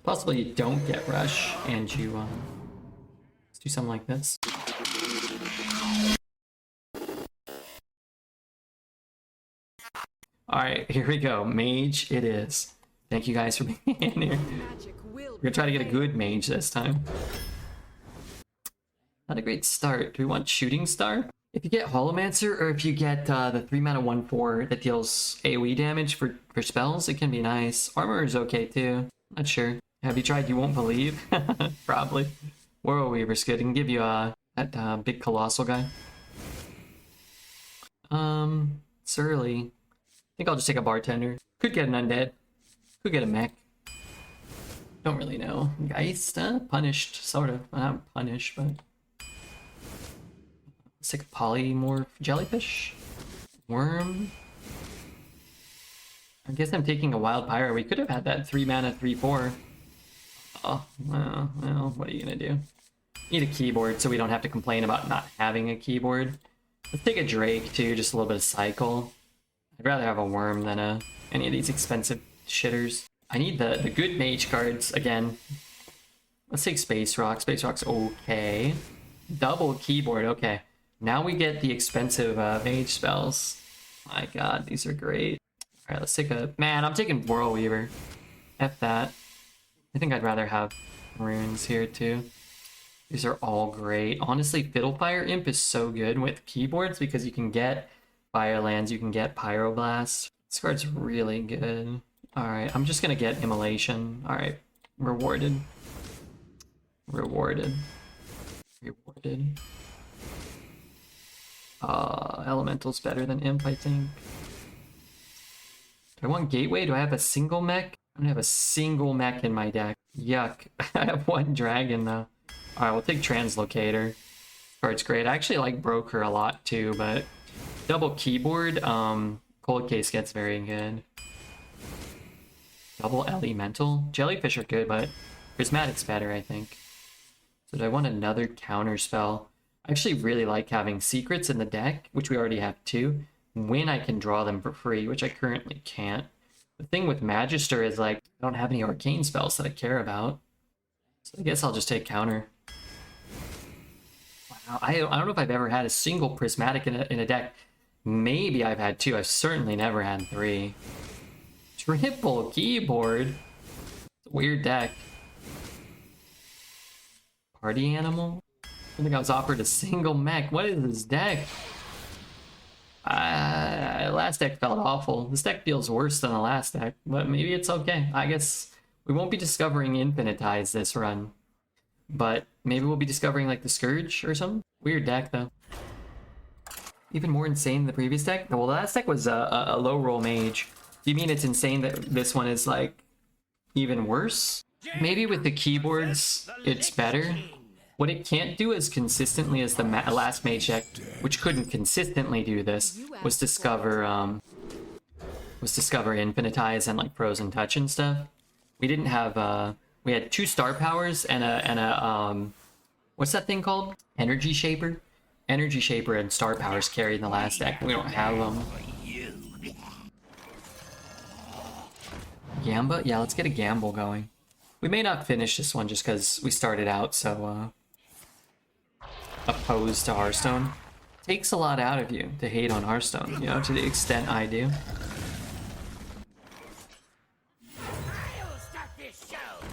Possibly you don't get rush and you let's do something like this. Alright, here we go. Mage it is. Thank you guys for being in here. We're gonna try to get a good mage this time. Not a great start. Do we want Shooting Star? If you get Holomancer, or if you get the 3 mana 1/4 that deals AoE damage for spells, it can be nice. Armor is okay too. Not sure. Have you tried You Won't Believe? Probably. Whirl Weaver's good. It can give you that big colossal guy. Surly. I think I'll just take a Bartender. Could get an Undead. Could get a Mech. Don't really know. Geist? Punished, sort of. Well, not punished, but... Sick Polymorph Jellyfish? Worm? I guess I'm taking a Wild Pyro. We could have had that 3 mana 3/4. Oh, well, what are you gonna do? Need a keyboard so we don't have to complain about not having a keyboard. Let's take a Drake too, just a little bit of cycle. I'd rather have a Worm than any of these expensive shitters. I need the good mage cards again. Let's take Space Rock. Space Rock's okay. Double keyboard, okay. Now we get the expensive mage spells. My god, these are great. Alright, let's take a... Man, I'm taking Whirl Weaver. F that. I think I'd rather have runes here too. These are all great. Honestly, Fiddlefire Imp is so good with keyboards because you can get Firelands, you can get Pyroblast. This card's really good. Alright, I'm just gonna get Immolation. Alright, rewarded. Rewarded. Rewarded. Elemental's better than Imp, I think. Do I want Gateway? Do I have a single mech? I don't have a single mech in my deck. Yuck. I have one dragon though. Alright, we'll take Translocator. Card's great. I actually like Broker a lot too, but double keyboard, Cold Case gets very good. Double Elemental. Jellyfish are good, but Prismatic's better, I think. So do I want another counter spell? I actually really like having secrets in the deck, which we already have 2, when I can draw them for free, which I currently can't. The thing with Magister is, like, I don't have any arcane spells that I care about. So I guess I'll just take counter. Wow, I don't know if I've ever had a single Prismatic in a deck. Maybe I've had 2. I've certainly never had 3. Triple keyboard? It's a weird deck. Party Animal? I think I was offered a single mech. What is this deck? Last deck felt awful. This deck feels worse than the last deck, but maybe it's okay. I guess we won't be discovering Infinitize this run, but maybe we'll be discovering like the Scourge or something. Weird deck though. Even more insane than the previous deck. Well, the last deck was a low roll mage. Do you mean it's insane that this one is like even worse? Maybe with the keyboards it's better. What it can't do as consistently as the last mage deck, which couldn't consistently do this, was discover Infinitize and like Frozen Touch and stuff. We didn't have we had 2 star powers and a what's that thing called? Energy Shaper. Energy Shaper and star powers carried in the last deck. We don't have them. Gamba? Yeah, let's get a gamble going. We may not finish this one just because we started out so opposed to Hearthstone. Takes a lot out of you to hate on Hearthstone, you know, to the extent I do.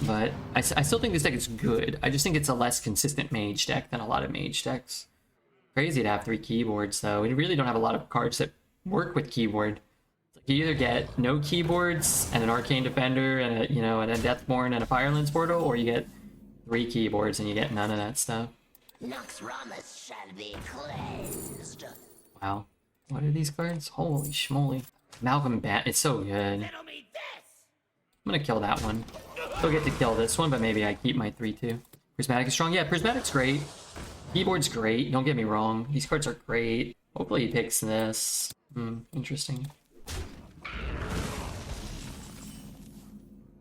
But I still think this deck is good. I just think it's a less consistent mage deck than a lot of mage decks. Crazy to have 3 keyboards though. We really don't have a lot of cards that work with keyboard. You either get no keyboards and an Arcane Defender and a, you know, and a Deathborn and a Firelands Portal, or you get 3 keyboards and you get none of that stuff. Noxramas shall be cleansed. Wow. What are these cards? Holy schmoly. Malcolm Bat, it's so good. I'm gonna kill that one. Still get to kill this one, but maybe I keep my 3-2. Prismatic is strong. Yeah, Prismatic's great. Keyboard's great, don't get me wrong. These cards are great. Hopefully he picks this. Interesting.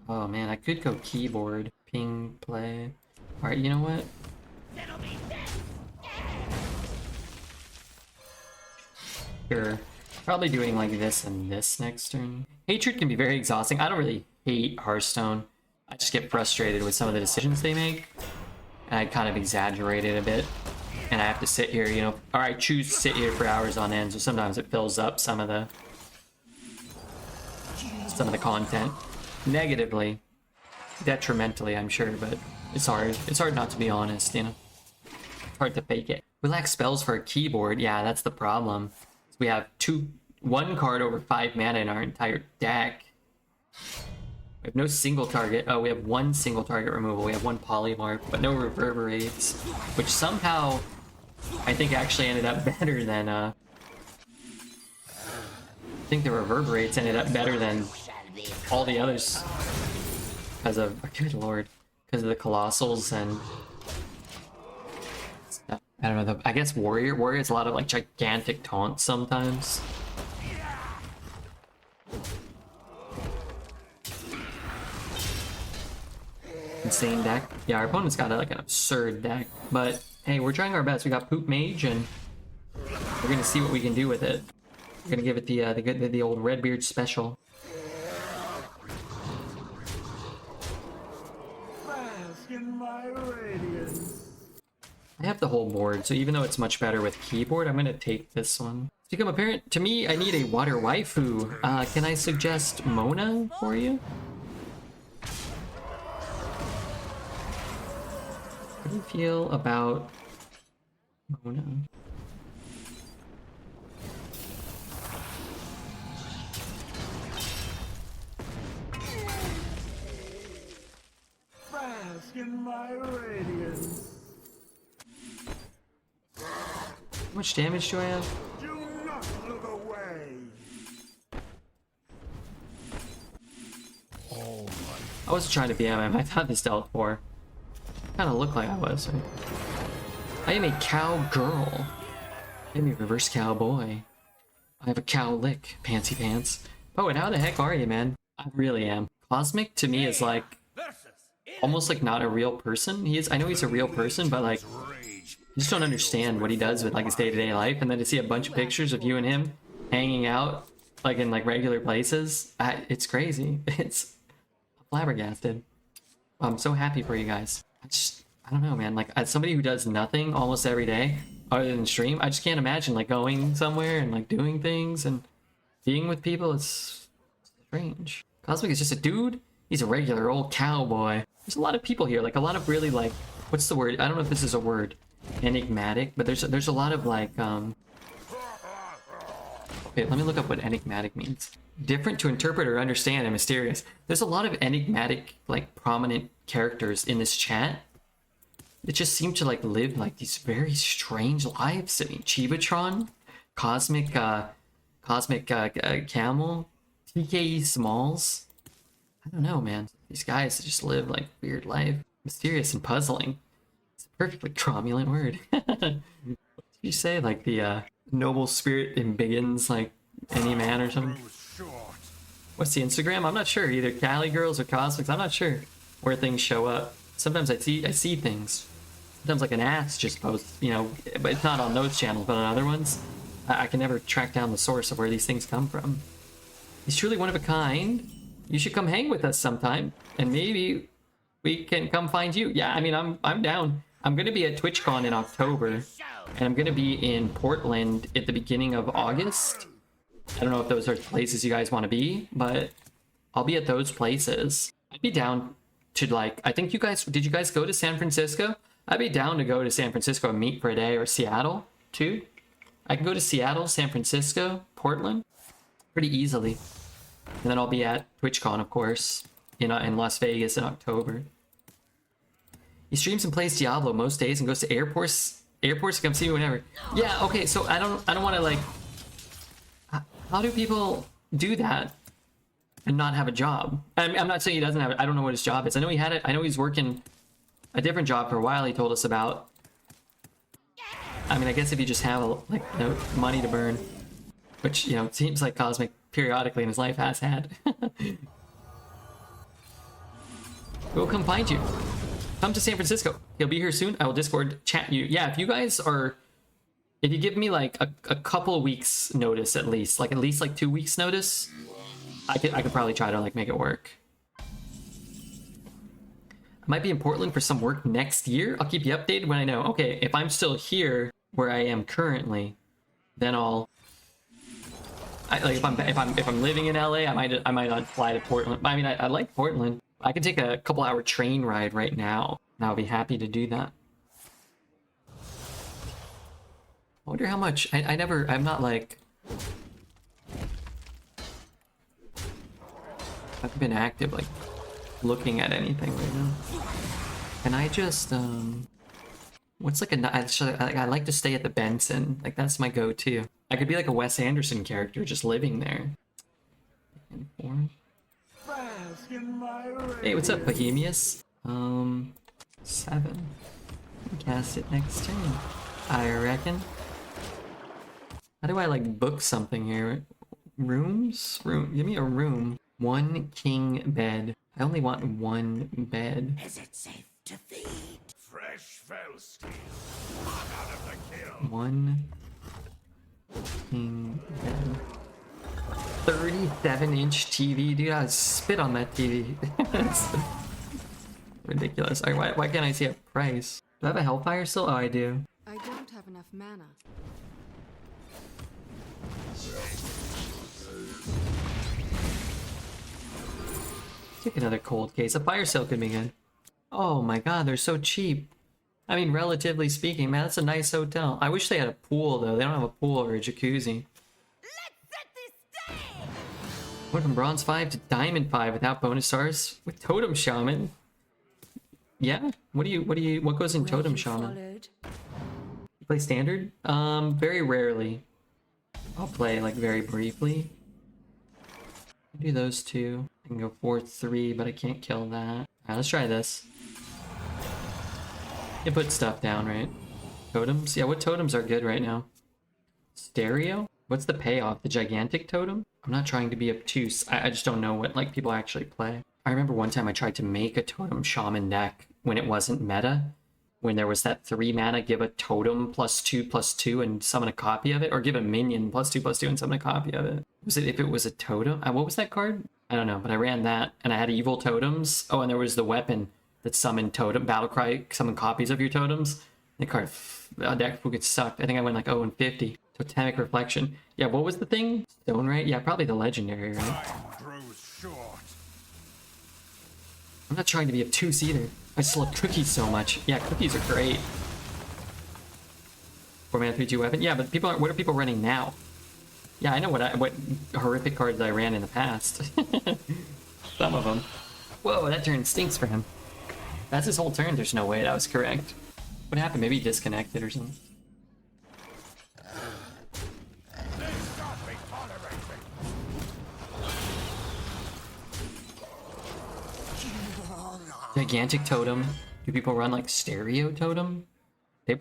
Oh man, I could go keyboard. Ping, play. Alright, you know what? Sure. Probably doing like this and this next turn. Hatred can be very exhausting. I don't really hate Hearthstone. I just get frustrated with some of the decisions they make, and I kind of exaggerate it a bit. And I have to sit here, you know, or I choose to sit here for hours on end, so sometimes it fills up some of the content negatively, detrimentally, I'm sure, but it's hard. It's hard not to be honest, you know. It's hard to fake it. We lack spells for a keyboard. Yeah, that's the problem. We have one card over 5 mana in our entire deck. We have no single target. Oh, we have one single target removal. We have one polymorph, but no reverberates, which somehow I think actually ended up better than I think the reverberates ended up better than all the others because of, good lord, because of the colossals and stuff. I don't know. I guess warrior has a lot of like gigantic taunts sometimes. Insane deck. Yeah, our opponent's got like an absurd deck, but hey, we're trying our best. We got Poop Mage, and we're gonna see what we can do with it. We're gonna give it the old Redbeard special. Bask in my radiance. I have the whole board, so even though it's much better with keyboard, I'm gonna take this one. It's become apparent to me I need a water waifu. Can I suggest Mona for you? How do you feel about Mona? Bask in my radiance. How much damage do I have? Do not look away. I wasn't trying to be MM. I thought this dealt 4. Kind of looked like I was. Right? I am a cow girl. I am a reverse cowboy. I have a cow lick, pantsy pants. Oh, and how the heck are you, man? I really am. Cosmic to me is like almost like not a real person. He is. I know he's a real person, but like I just don't understand what he does with like his day-to-day life. And then to see a bunch of pictures of you and him hanging out like in like regular places, it's crazy. It's flabbergasted. I'm so happy for you guys. I don't know, man. Like, as somebody who does nothing almost every day other than stream, I just can't imagine like going somewhere and like doing things and being with people. It's strange. Cosmic is just a dude. He's a regular old cowboy. There's a lot of people here, like a lot of really like, what's the word? I don't know if this is a word, enigmatic, but there's a lot of like okay, let me look up what enigmatic means. Different to interpret or understand and mysterious. There's a lot of enigmatic, like prominent characters in this chat that just seem to like live like these very strange lives. I mean, Chivatron, Cosmic Camel, TKE Smalls. I don't know, man. These guys just live like weird life. Mysterious and puzzling. It's a perfectly cromulent word. What did you say? Like the noble spirit embiggens like any man or something? What's the Instagram? I'm not sure. Either Cali Girls or Cosmics. I'm not sure where things show up. Sometimes I see things. Sometimes like an ass just posts, you know, but it's not on those channels, but on other ones. I can never track down the source of where these things come from. He's truly one of a kind. You should come hang with us sometime, and maybe we can come find you. Yeah, I mean, I'm down. I'm gonna be at TwitchCon in October, and I'm gonna be in Portland at the beginning of August. I don't know if those are places you guys want to be, but I'll be at those places. I'd be down to like, I think did you guys go to San Francisco? I'd be down to go to San Francisco and meet for a day, or Seattle too. I can go to Seattle, San Francisco, Portland pretty easily. And then I'll be at TwitchCon, of course, in Las Vegas in October. He streams and plays Diablo most days and goes to airports to come see me whenever. Yeah, okay, so I don't want to like, how do people do that and not have a job? I'm not saying he doesn't have it. I don't know what his job is. I know he had it. I know he's working a different job for a while. He told us about. I mean, I guess if you just have like, you know, money to burn, which, you know, it seems like Cosmic periodically in his life has had. We'll come find you. Come to San Francisco. He'll be here soon. I will Discord chat you. Yeah, if you guys are, if you give me like a couple of weeks notice at least like 2 weeks notice, I could probably try to like make it work. might be in Portland for some work next year. I'll keep you updated when I know. Okay, if I'm still here where I am currently, then like if I'm living in LA, I might not fly to Portland. I mean, I like Portland. I could take a couple-hour train ride right now, and I'll be happy to do that. I wonder how much. I'm not like. I haven't been active like looking at anything right now. Can I just what's like I like to stay at the Benson. Like that's my go-to. I could be like a Wes Anderson character just living there. Bask in my radiance. Hey, what's up, Bohemius? 7. Cast it next turn, I reckon. How do I like book something here? Rooms? Give me a room. 1 king bed. I only want 1 bed. Is it safe to feed? Fresh fell steel. Hot out of the kiln. 1 king bed. 37-inch TV, dude. I spit on that TV. That's ridiculous. Alright, why can't I see a price? Do I have a Hellfire still? Oh, I do. I don't have enough mana. Take another cold case. A fire sale could be good. Oh my god, they're so cheap. I mean, relatively speaking, man, that's a nice hotel. I wish they had a pool, though. They don't have a pool or a jacuzzi. Let's set this day! Went from Bronze 5 to Diamond 5 without bonus stars with Totem Shaman. Yeah? What goes in Totem Shaman? You play Standard? Very rarely. I'll play, like, very briefly. I'll do those two. I can go 4-3, but I can't kill that. Alright, let's try this. You put stuff down, right? Totems? Yeah, what totems are good right now? Stereo? What's the payoff? The gigantic totem? I'm not trying to be obtuse. I just don't know what like people actually play. I remember one time I tried to make a totem shaman deck when it wasn't meta. When there was that 3 mana, give a totem +2/+2 and summon a copy of it, or give a minion +2/+2 and summon a copy of it. Was it if it was a totem? What was that card? I don't know, but I ran that and I had evil totems. Oh, and there was the weapon that summoned totem battlecry, summon copies of your totems. The card deck fucking sucked. I think I went like 0-50. Totemic Reflection. Yeah, what was the thing? Stone, right? Yeah, probably the legendary, right? Time grows short. I'm not trying to be obtuse either. I just love cookies so much. Yeah, cookies are great. 4 mana 3/2 weapon. Yeah, but people aren't. What are people running now? Yeah, I know what horrific cards I ran in the past. Some of them. Whoa, that turn stinks for him. That's his whole turn. There's no way that was correct. What happened? Maybe he disconnected or something. Gigantic Totem. Do people run like Stereo Totem?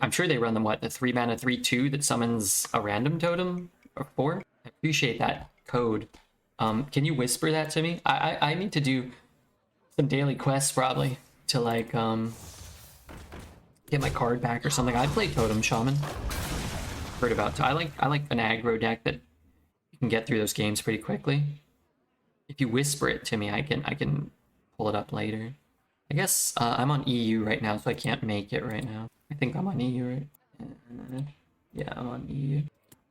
I'm sure they run them, what, the 3 mana 3/2 that summons a random totem? Or 4? I appreciate that code. Can you whisper that to me? I need to do some daily quests probably to like get my card back or something. I play Totem Shaman. Heard about I like an aggro deck that you can get through those games pretty quickly. If you whisper it to me, I can pull it up later. I guess I'm on EU right now, so I can't make it right now. I think I'm on EU, right? Yeah, I'm on EU.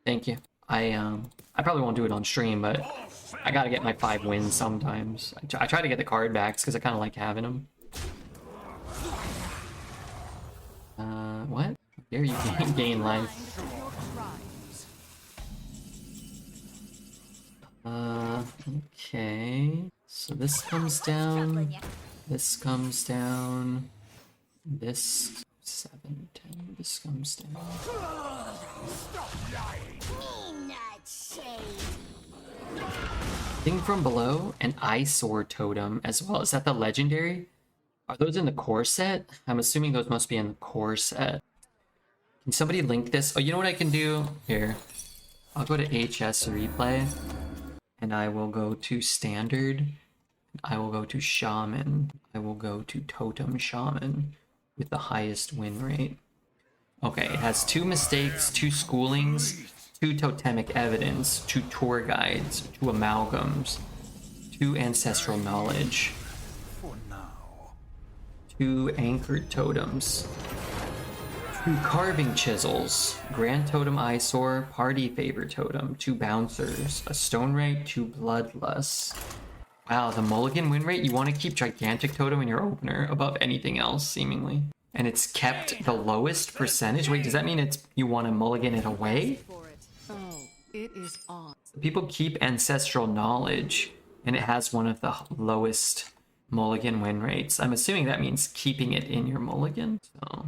Thank you. I probably won't do it on stream, but I gotta get my 5 wins sometimes. I try to get the card backs because I kind of like having them. What? There you gain life. Okay. So this comes down. This comes down. This 7, 10. This comes down. Thing from below, an eyesore totem as well. Is that the legendary? Are those in the core set? I'm assuming those must be in the core set. Can somebody link this? Oh, you know what I can do? Here. I'll go to HS replay. And I will go to standard. I will go to shaman. I will go to totem shaman with the highest win rate. Okay, it has 2 mistakes, 2 schoolings, 2 totemic evidence, 2 tour guides, 2 amalgams, 2 ancestral knowledge, 2 anchored totems, 2 carving chisels, grand totem eyesore, party favor totem, 2 bouncers, a stone ray, 2 bloodlust. Wow, the mulligan win rate, you want to keep gigantic totem in your opener above anything else, seemingly. And it's kept the lowest percentage. Wait, does that mean it's you want to mulligan it away? Oh, it is on. People keep ancestral knowledge, and it has one of the lowest mulligan win rates. I'm assuming that means keeping it in your mulligan. So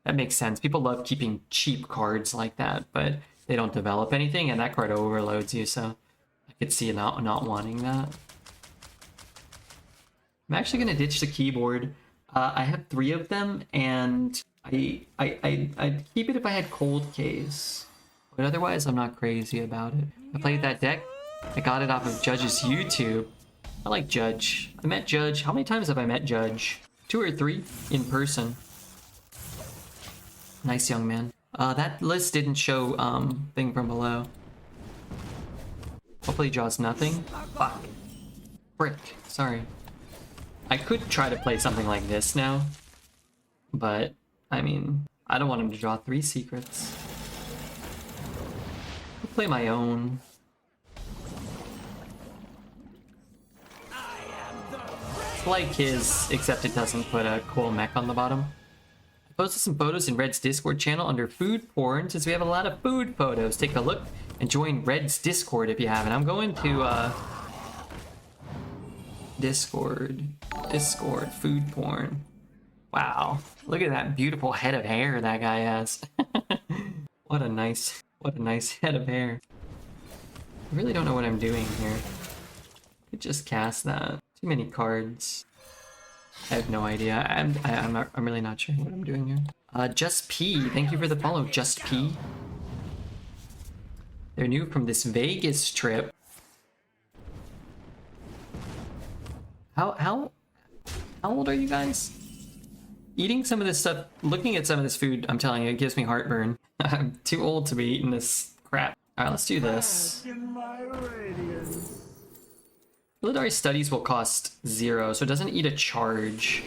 that makes sense. People love keeping cheap cards like that, but they don't develop anything, and that card overloads you, so I could see not wanting that. I'm actually gonna ditch the keyboard. I have 3 of them, and I'd keep it if I had cold case, but otherwise I'm not crazy about it. I played that deck. I got it off of Judge's YouTube. I like Judge. I met Judge. How many times have I met Judge? 2 or 3 in person. Nice young man. That list didn't show thing from below. Hopefully he draws nothing. Fuck. Frick. Sorry. I could try to play something like this now, but I mean, I don't want him to draw 3 secrets. I'll play my own. It's like his, except it doesn't put a cool mech on the bottom. I posted some photos in Red's Discord channel under food porn, since we have a lot of food photos. Take a look and join Red's Discord if you haven't. I'm going to Discord, food porn. Wow, look at that beautiful head of hair that guy has. What a nice head of hair. I really don't know what I'm doing here. I could just cast that. Too many cards. I have no idea. I'm really not sure what I'm doing here. Just P, thank you for the follow, Just P. They're new from this Vegas trip. How old are you guys? Eating some of this stuff, looking at some of this food, I'm telling you, it gives me heartburn. I'm too old to be eating this crap. Alright, let's do this. Military Studies will cost 0, so it doesn't eat a charge.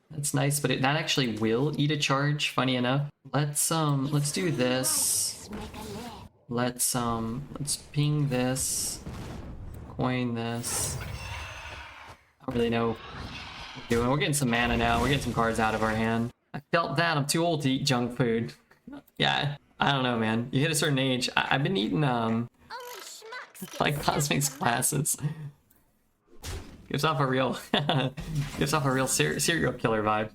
That's nice, but that actually will eat a charge, funny enough. Let's do this. Let's ping this. Coin this. I don't really know what we're doing. We're getting some mana now. We're getting some cards out of our hand. I felt that. I'm too old to eat junk food. Yeah, I don't know, man. You hit a certain age. I've been eating, like Cosmics classes. Gives off a real, serial killer vibe.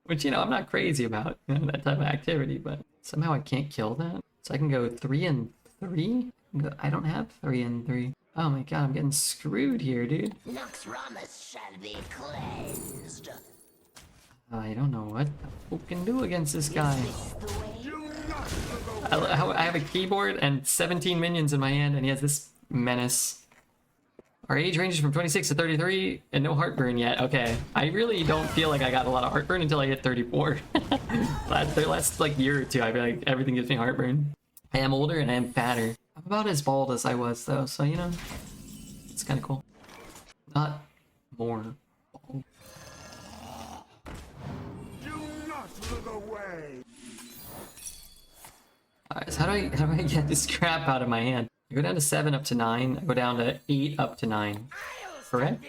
Which, you know, I'm not crazy about, you know, that type of activity, but somehow I can't kill that. So I can go 3 and 3? I don't have 3 and 3. Oh my god, I'm getting screwed here, dude. Lux Ramus shall be cleansed. I don't know what I can do against this guy. I have a keyboard and 17 minions in my hand, and he has this menace. Our age ranges from 26 to 33, and no heartburn yet. Okay, I really don't feel like I got a lot of heartburn until I hit 34. The last like year or two, I feel like everything gives me heartburn. I am older and I am fatter. I'm about as bald as I was though, so you know, it's kind of cool. Not more bald. Do not look away. Alright, so how do I get this crap out of my hand? I go down to 7 up to 9. I go down to 8 up to 9. Correct?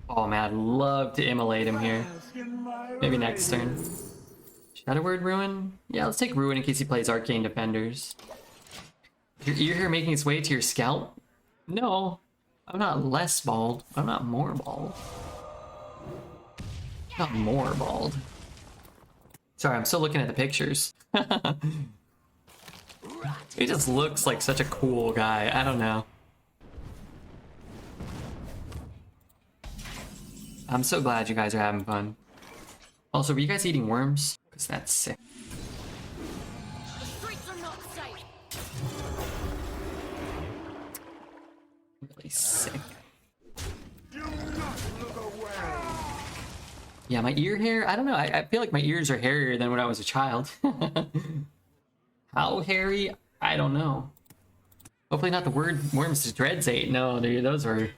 Oh man, I'd love to immolate him here. Maybe next turn. Shadow Word Ruin? Yeah, let's take Ruin in case he plays Arcane Defenders. Your ear hair making its way to your scalp? No, I'm not less bald. I'm not more bald. Not more bald. Sorry, I'm still looking at the pictures. He just looks like such a cool guy. I don't know. I'm so glad you guys are having fun. Also, were you guys eating worms? Because that's sick. The streets are not safe. Really sick. Do not look away. Yeah, my ear hair, I don't know. I feel like my ears are hairier than when I was a child. How hairy? I don't know. Hopefully not the word worms to dreads ate. No, dude, those were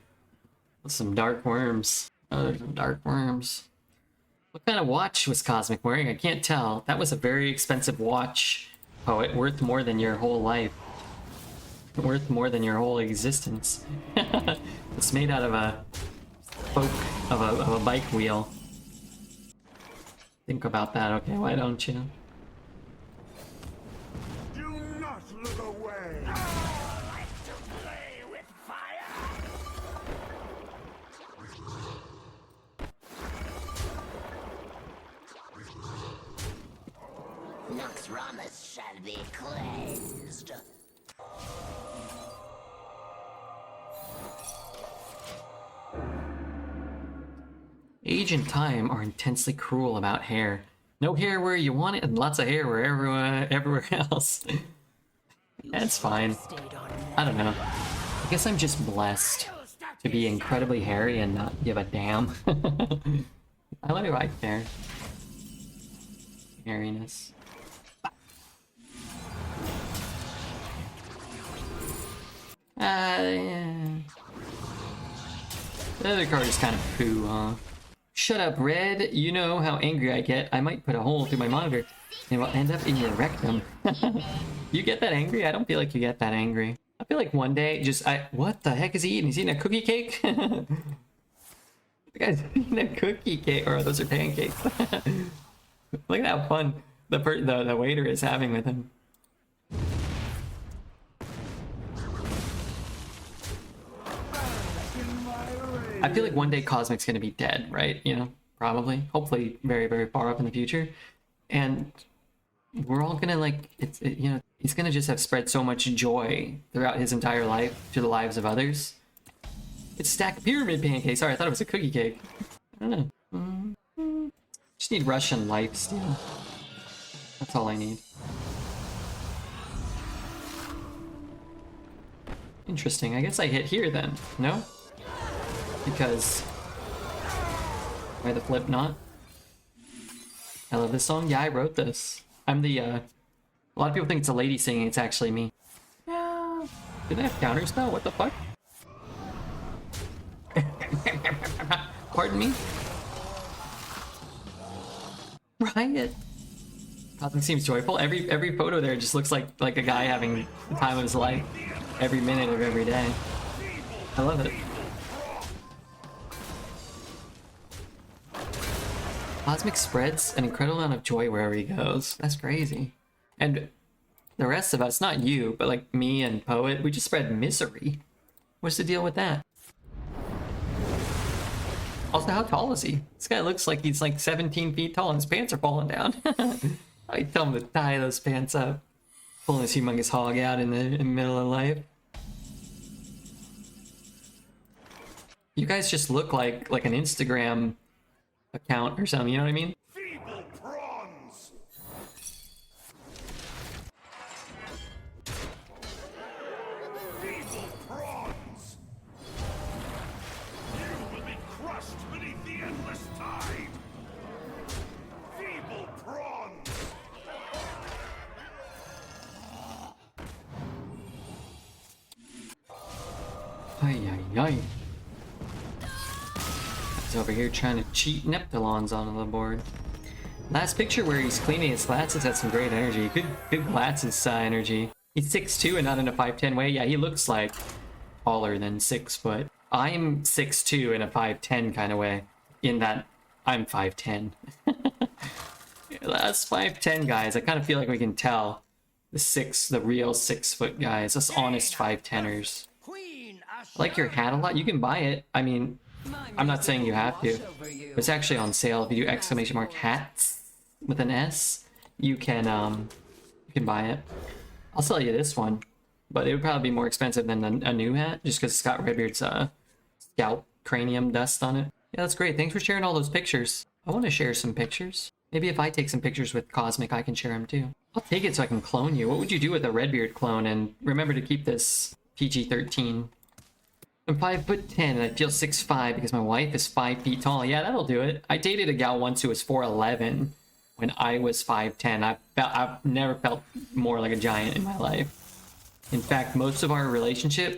Some dark worms. Oh, there's some dark worms. What kind of watch was Cosmic wearing? I can't tell. That was a very expensive watch. Oh, it worth more than your whole life. Worth more than your whole existence. It's made out of a spoke of a bike wheel. Think about that, okay? Why don't you? Do not look away. I like to play with fire. Noxramas shall be cleansed. Age and time are intensely cruel about hair. No hair where you want it, and lots of hair where everywhere else. That's fine. I don't know. I guess I'm just blessed to be incredibly hairy and not give a damn. I like hair. Hairiness. Yeah. The other card is kind of poo, huh? Shut up, Red. You know how angry I get. I might put a hole through my monitor and it will end up in your rectum. You get that angry? I don't feel like you get that angry. I feel like one day, what the heck is he eating? He's eating a cookie cake? The guy's eating a cookie cake. Or those are pancakes. Look at how fun the waiter is having with him. I feel like one day Cosmic's gonna be dead, right? You know, probably, hopefully, very, very far up in the future, and we're all gonna like you know, he's gonna just have spread so much joy throughout his entire life to the lives of others. It's stacked pyramid pancakes. Sorry, I thought it was a cookie cake. I don't know. Just need Russian lifesteal. That's all I need. Interesting. I guess I hit here then. No? Because why the flip not? I love this song. Yeah, I wrote this. I'm the a lot of people think it's a lady singing. It's actually me. Yeah. Did I have counterspell? What the fuck? Pardon me? Riot. Nothing seems joyful. Every photo there just looks like a guy having the time of his life every minute of every day. I love it. Cosmic spreads an incredible amount of joy wherever he goes. That's crazy. And the rest of us, not you, but like me and Poet, we just spread misery. What's the deal with that? Also, how tall is he? This guy looks like he's like 17 feet tall and his pants are falling down. I tell him to tie those pants up. Pulling this humongous hog out in the middle of life. You guys just look like an Instagram account or something, you know what I mean? Feeble prawns. Feeble prawns. You will be crushed beneath the endless tide. Feeble prawns. Ay, ay, ay. He's over here trying to cheat Neptulons onto the board. Last picture where he's cleaning his glasses had some great energy. Good glasses energy. He's 6'2" and not in a 5'10" way. Yeah, he looks like taller than 6 foot. I'm 6'2" in a 5'10" kind of way. In that I'm 5'10". Us 5'10" guys, I kind of feel like we can tell the real 6 foot guys, us honest 5'10ers. I like your hat a lot. You can buy it. I mean, I'm not saying you have to. It's actually on sale. If you do exclamation mark hats with an S, you can buy it. I'll sell you this one, but it would probably be more expensive than a new hat, just because Scott Redbeard's scalp cranium dust on it. Yeah, that's great. Thanks for sharing all those pictures. I want to share some pictures. Maybe if I take some pictures with Cosmic, I can share them too. I'll take it so I can clone you. What would you do with a Redbeard clone? And remember to keep this PG-13. I'm 5'10" and I feel 6'5" because my wife is 5 feet tall. Yeah, that'll do it. I dated a gal once who was 4'11" when I was 5'10". I've never felt more like a giant in my life. In fact, most of our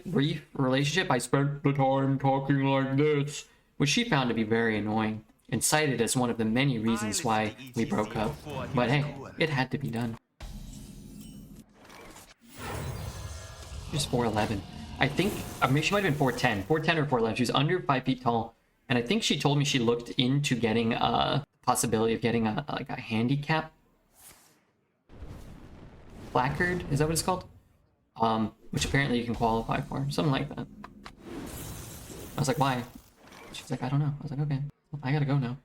brief relationship, I spent the time talking like this, which she found to be very annoying and cited as one of the many reasons why we broke up. But hey, it had to be done. She's 4'11". I think, I mean, she might have been 4'10", 4'10" or 4'11". She was under 5 feet tall, and I think she told me she looked into getting a possibility of getting like a handicap placard. Is that what it's called? Which apparently you can qualify for, something like that. I was like, why? She's like, I don't know. I was like, okay, well, I gotta go now.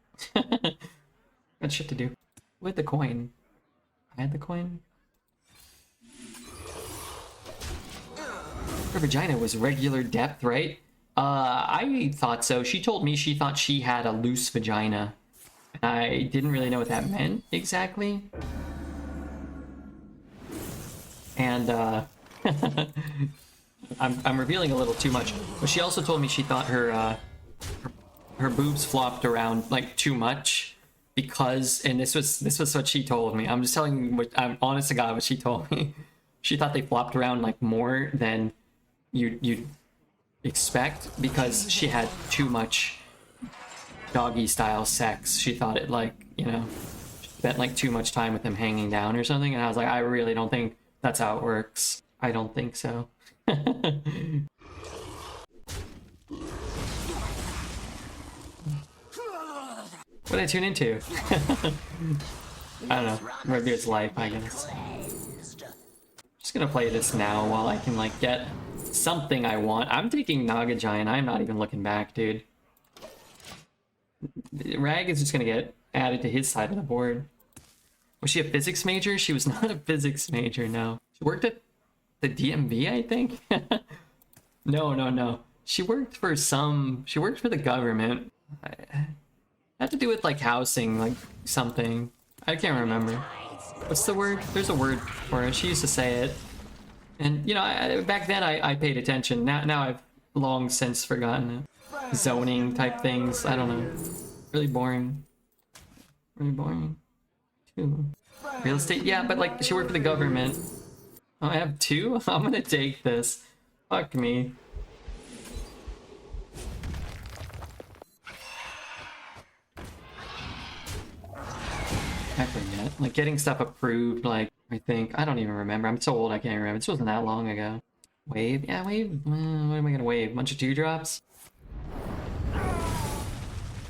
Got shit to do. With the coin. I had the coin. Her vagina was regular depth, right? I thought so. She told me she thought she had a loose vagina. I didn't really know what that meant exactly. And I'm revealing a little too much. But she also told me she thought her boobs flopped around like too much because, and this was what she told me. I'm just telling you what I'm honest to God what she told me. She thought they flopped around like more than you'd expect because she had too much doggy style sex. She thought it like, you know, spent like too much time with them hanging down or something, and I was like, I really don't think that's how it works. I don't think so. What did I tune into? I don't know. Maybe it's life, I guess. Just gonna play this now while I can like get something I want. I'm taking Naga Giant. I'm not even looking back, dude. Rag is just gonna get added to his side of the board. Was she a physics major? She was not a physics major, no. She worked at the DMV, I think? No. She worked for the government. Had to do with like housing, like something. I can't remember. What's the word? There's a word for it. She used to say it. And, you know, back then I paid attention. Now I've long since forgotten it. Zoning type things. I don't know. Really boring. Really boring. Too. Real estate? Yeah, but like she worked for the government. Oh, I have 2? I'm gonna take this. Fuck me. I forget. Like getting stuff approved, like I think. I don't even remember. I'm so old I can't remember. This wasn't that long ago. Wave? Yeah, wave. What am I gonna wave? Bunch of 2-drops?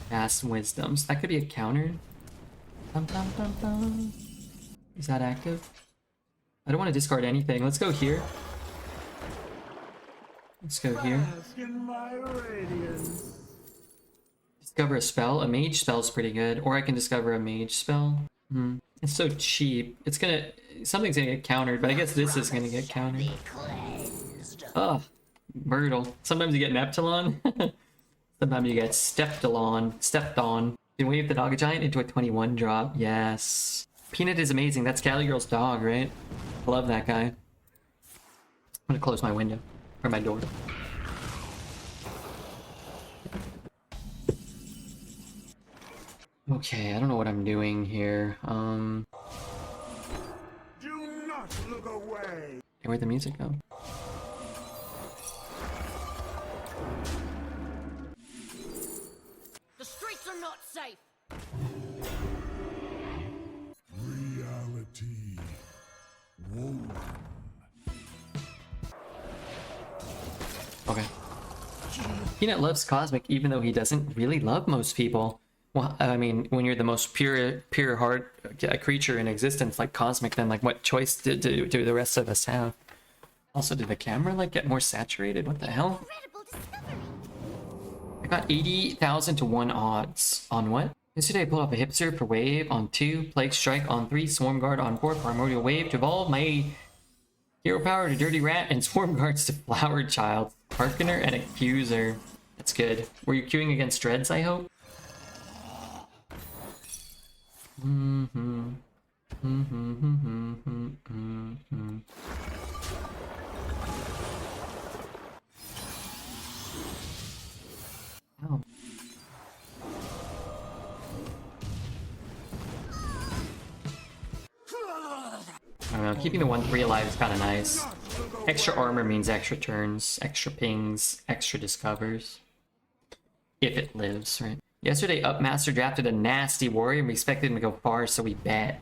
Vast wisdoms. That could be a counter. Dum, dum, dum, dum. Is that active? I don't want to discard anything. Let's go here. Let's go here. Bask in my radiance. Discover a spell. A mage spell's pretty good. Or I can discover a mage spell. It's so cheap. It's gonna... Something's gonna get countered, but I guess this is gonna get countered. Ugh. Brutal. Sometimes you get an Epsilon. Sometimes you get stepped on. You can wave the Dog Giant into a 21 drop. Yes. Peanut is amazing. That's Cali Girl's dog, right? I love that guy. I'm gonna close my window. Or my door. Okay, I don't know what I'm doing here. Do not look away. Hey, where'd the music go? The streets are not safe. Reality. Woven. Okay. Peanut loves Cosmic even though he doesn't really love most people. Well, I mean, when you're the most pure heart creature in existence like Cosmic, then like what choice do the rest of us have? Also, did the camera like get more saturated? What the hell? Incredible discovery. I got 80,000 to 1 odds. On what? Yesterday I pulled off a Hipster for wave on 2, Plague Strike on 3, Swarm Guard on 4, Primordial Wave to evolve my Hero Power to Dirty Rat and Swarm Guards to Flower Child, Hearkener and Accuser. That's good. Were you queuing against Dreads, I hope? Oh. I don't know, keeping the 1-3 alive is kind of nice. Extra armor means extra turns, extra pings, extra discovers. If it lives, right? Yesterday, Upmaster drafted a nasty warrior and we expected him to go far, so we bet.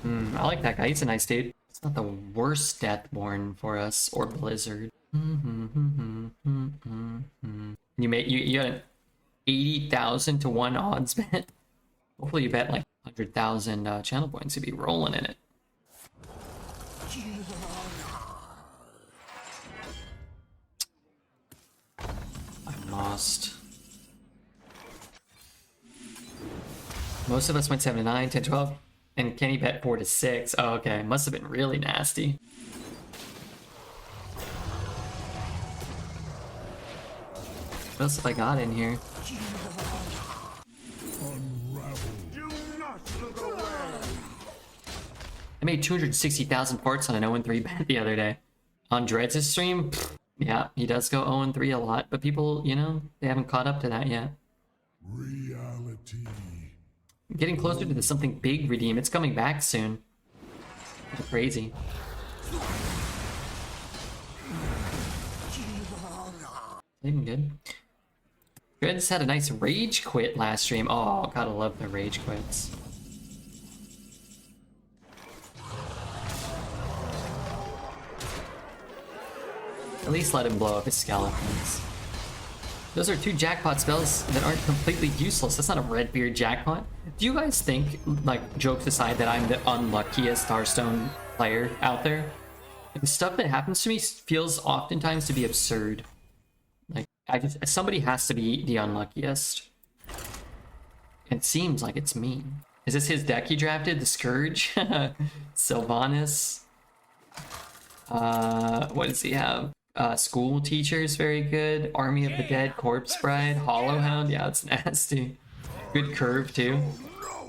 I like that guy. He's a nice dude. It's not the worst Deathborn for us, or Blizzard. You got an 80,000 to 1 odds bet. Hopefully you bet like 100,000 channel points to be rolling in it. I'm lost. Most of us went 7 to 9, 10, 12, and Kenny bet 4 to 6. Oh, okay. Must have been really nasty. What else have I got in here? Do not look away. I made 260,000 parts on an 0-3 bet the other day. On Dreads' stream, yeah, he does go 0-3 a lot, but people, you know, they haven't caught up to that yet. Reality. Getting closer to the something big redeem. It's coming back soon. Crazy. Even good. Dreads had a nice rage quit last stream. Oh, gotta love the rage quits. At least let him blow up his skeletons. Those are 2 jackpot spells that aren't completely useless. That's not a Redbeard jackpot. Do you guys think, like, jokes aside, that I'm the unluckiest Hearthstone player out there? Like, the stuff that happens to me feels oftentimes to be absurd. Like, somebody has to be the unluckiest. It seems like it's me. Is this his deck he drafted? The Scourge? Sylvanas? What does he have? School Teachers, very good. Army of the Dead, Corpse Bride, Hollowhound. Yeah, it's nasty. Good curve, too.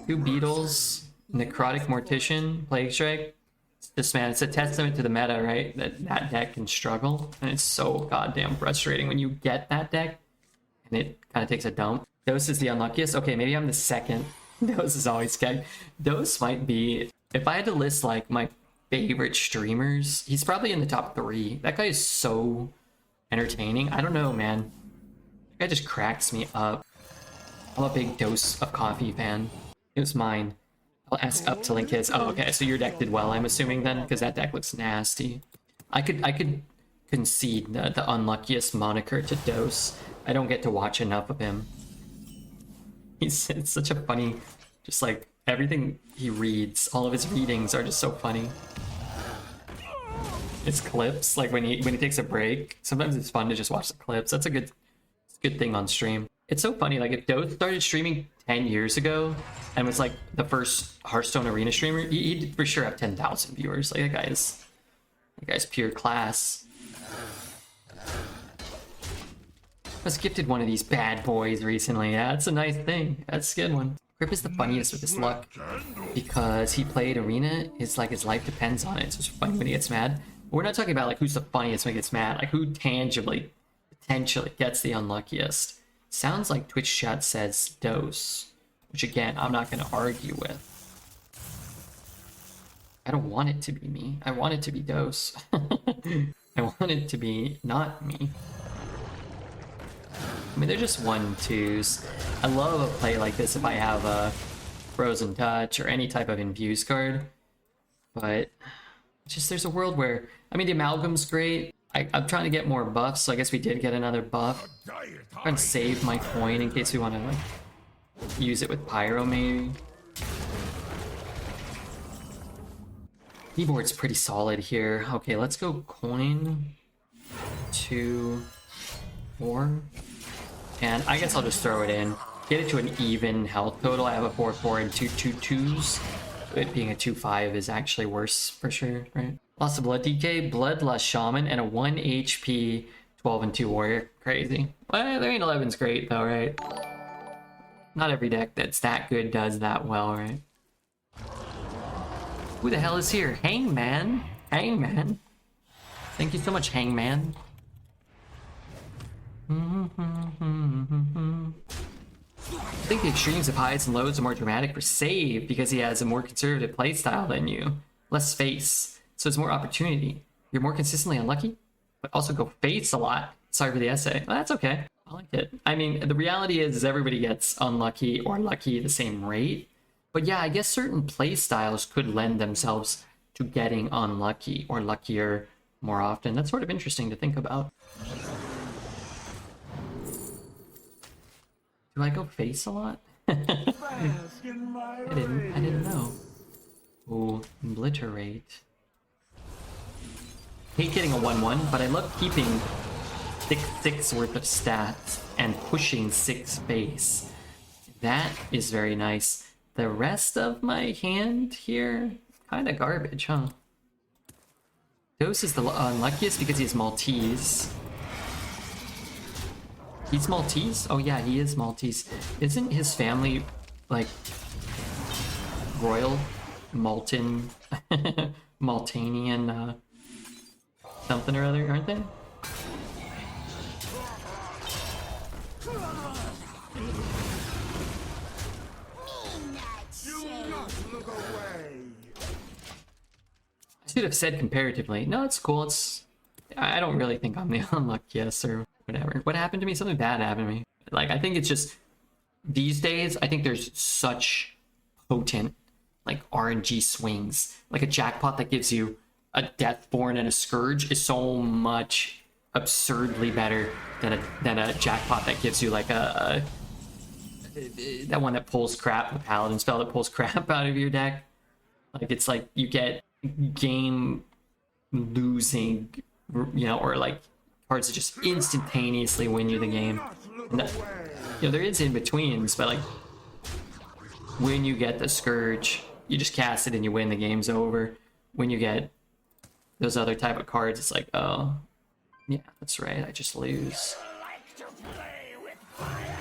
2 Beetles, Necrotic Mortician, Plague Strike. This, man, it's a testament to the meta, right? That deck can struggle. And it's so goddamn frustrating when you get that deck and it kind of takes a dump. Dose is the unluckiest. Okay, maybe I'm the second. Dose is always skeg. Dose might be... If I had to list, like, my favorite streamers, he's probably in the top 3. That guy is so entertaining. I don't know, man. That guy just cracks me up. I'm a big Dose of Coffee fan. It was mine. I'll ask up to link his. Oh, okay, so your deck did well, I'm assuming then, because that deck looks nasty. I could concede the unluckiest moniker to Dose. I don't get to watch enough of him. It's such a funny, just like everything he reads, all of his readings are just so funny. His clips, like when he takes a break, sometimes it's fun to just watch the clips. That's a good thing on stream. It's so funny, like if Dose started streaming 10 years ago and was like the first Hearthstone arena streamer, he'd for sure have 10,000 viewers. Like that guy's pure class. I was gifted one of these bad boys recently. Yeah, that's a nice thing. That's a good one. Grip is the funniest with his luck because he played arena. It's like his life depends on it. So it's funny when he gets mad. But we're not talking about like who's the funniest when he gets mad. Like who tangibly, potentially gets the unluckiest. Sounds like Twitch chat says Dose, which again, I'm not going to argue with. I don't want it to be me. I want it to be Dose. I want it to be not me. I mean, they're just 1/2s. I love a play like this if I have a Frozen Touch or any type of Infuse card. But just there's a world where, I mean, the Amalgam's great. I'm trying to get more buffs, so I guess we did get another buff. I'm trying to save my coin in case we want to like use it with Pyro maybe. Keyboard's pretty solid here. Okay, let's go coin 2, 4. And I guess I'll just throw it in. Get it to an even health total. I have a 4/4 and 2/2/2s. It being a 2/5 is actually worse for sure, right? Lost of Blood DK, Bloodlust Shaman, and a 1 HP 12 and 2 Warrior. Crazy. Well, their 11's great though, right? Not every deck that's that good does that well, right? Who the hell is here? Hangman? Hangman? Thank you so much, Hangman. I think the extremes of highs and lows are more dramatic for Save because he has a more conservative playstyle than you. Less space, so it's more opportunity. You're more consistently unlucky, but also go face a lot. Sorry for the essay. Well, that's okay. I like it. I mean, the reality is everybody gets unlucky or lucky at the same rate. But yeah, I guess certain play styles could lend themselves to getting unlucky or luckier more often. That's sort of interesting to think about. Do I go face a lot? Bask in my I didn't know. Ooh, obliterate. Hate getting a 1/1, but I love keeping 6/6 worth of stats and pushing 6 base. That is very nice. The rest of my hand here, kind of garbage, huh? Dose is the unluckiest because he has Maltese. He's Maltese? Oh yeah, he is Maltese. Isn't his family like royal Maltan Maltanian something or other, aren't they? Do not look away. I should have said comparatively. No, it's cool. I don't really think I'm the unluckiest or whatever. What happened to me? Something bad happened to me. Like, I think it's just these days, I think there's such potent like RNG swings. Like a jackpot that gives you a Deathborn and a Scourge is so much absurdly better than a jackpot that gives you like that one that pulls crap, the Paladin spell that pulls crap out of your deck. Like, it's like you get game losing, you know, or like cards that just instantaneously win you the game. And that, you know, there is in betweens, but like when you get the Scourge, you just cast it and you win, the game's over. When you get those other type of cards, it's like, oh, yeah, that's right, I just lose. Like to play with fire.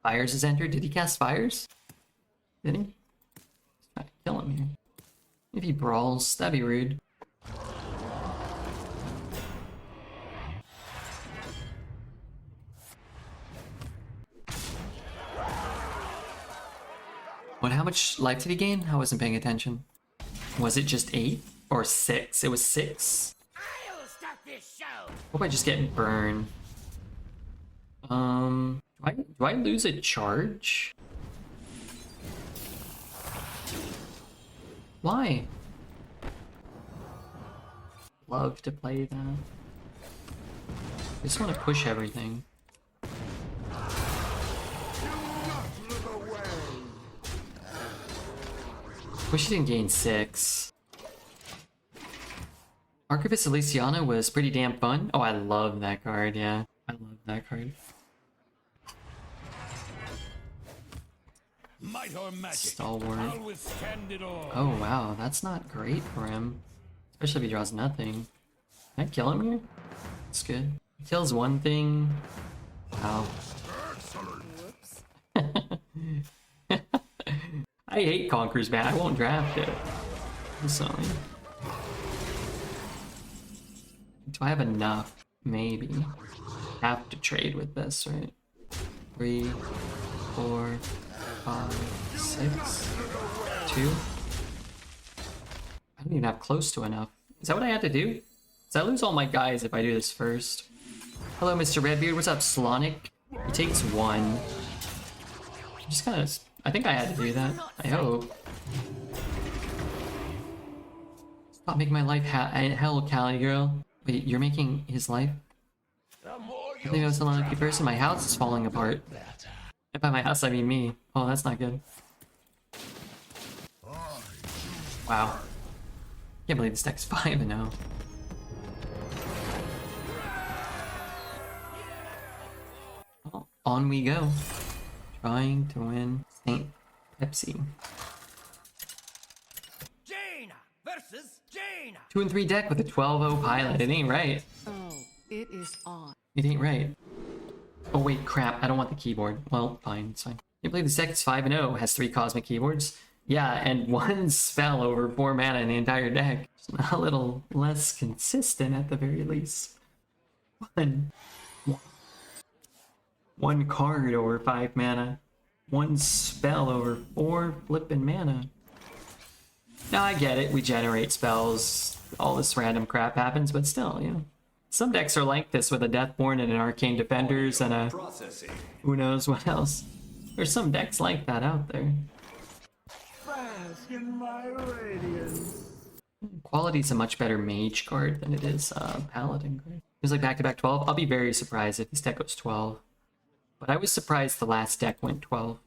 Fires has entered. Did he cast Fires? Did he? Try to kill him here. If he brawls, that'd be rude. What? How much life did he gain? I wasn't paying attention. Was it just 8 or 6? It was 6. I'll start this show. Hope I just get burned. Do I lose a charge? Why? Love to play that. I just want to push everything. Do not look away. Wish he didn't gain 6. Archivist Elysiana was pretty damn fun. Oh, I love that card, yeah. I love that card. Might or magic. Stalwart. I'll withstand it all. Oh wow, that's not great for him. Especially if he draws nothing. Can I kill him here? That's good. He kills one thing. Wow. I hate Conqueror's Ban. I won't draft it. I'm sorry. Do I have enough? Maybe. Have to trade with this, right? 3, 4, 5, 6, 2. I don't even have close to enough. Is that what I had to do? Does I lose all my guys if I do this first? Hello, Mr. Redbeard. What's up, Slonic? He takes 1. Just kind of... I think I had to do that. I hope. Stop making my life hell, Cali girl. Wait, you're making his life? I think I was a lucky person. My house is falling apart. And by my house, I mean me. Oh, that's not good. Wow. Can't believe this deck's 5-0. Well, on we go. Trying to win Saint Pepsi. Jaina versus Jaina. 2 and 3 deck with a 12-0 pilot. It ain't right. Oh, it is on. It ain't right. Oh wait, crap. I don't want the keyboard. Well, fine. It's fine. Can't believe this deck is 5-0. Has 3 cosmic keyboards. Yeah, and 1 spell over 4 mana in the entire deck. Just a little less consistent at the very least. 1 card over 5 mana. 1 spell over 4 flippin' mana. Now I get it, we generate spells, all this random crap happens, but still, you know. Some decks are like this with a Deathborn and an Arcane Defenders and a who knows what else. There's some decks like that out there. Bask in my radiance. Quality's a much better Mage card than it is Paladin card. It's like back-to-back 12. I'll be very surprised if this deck goes 12. But I was surprised the last deck went 12.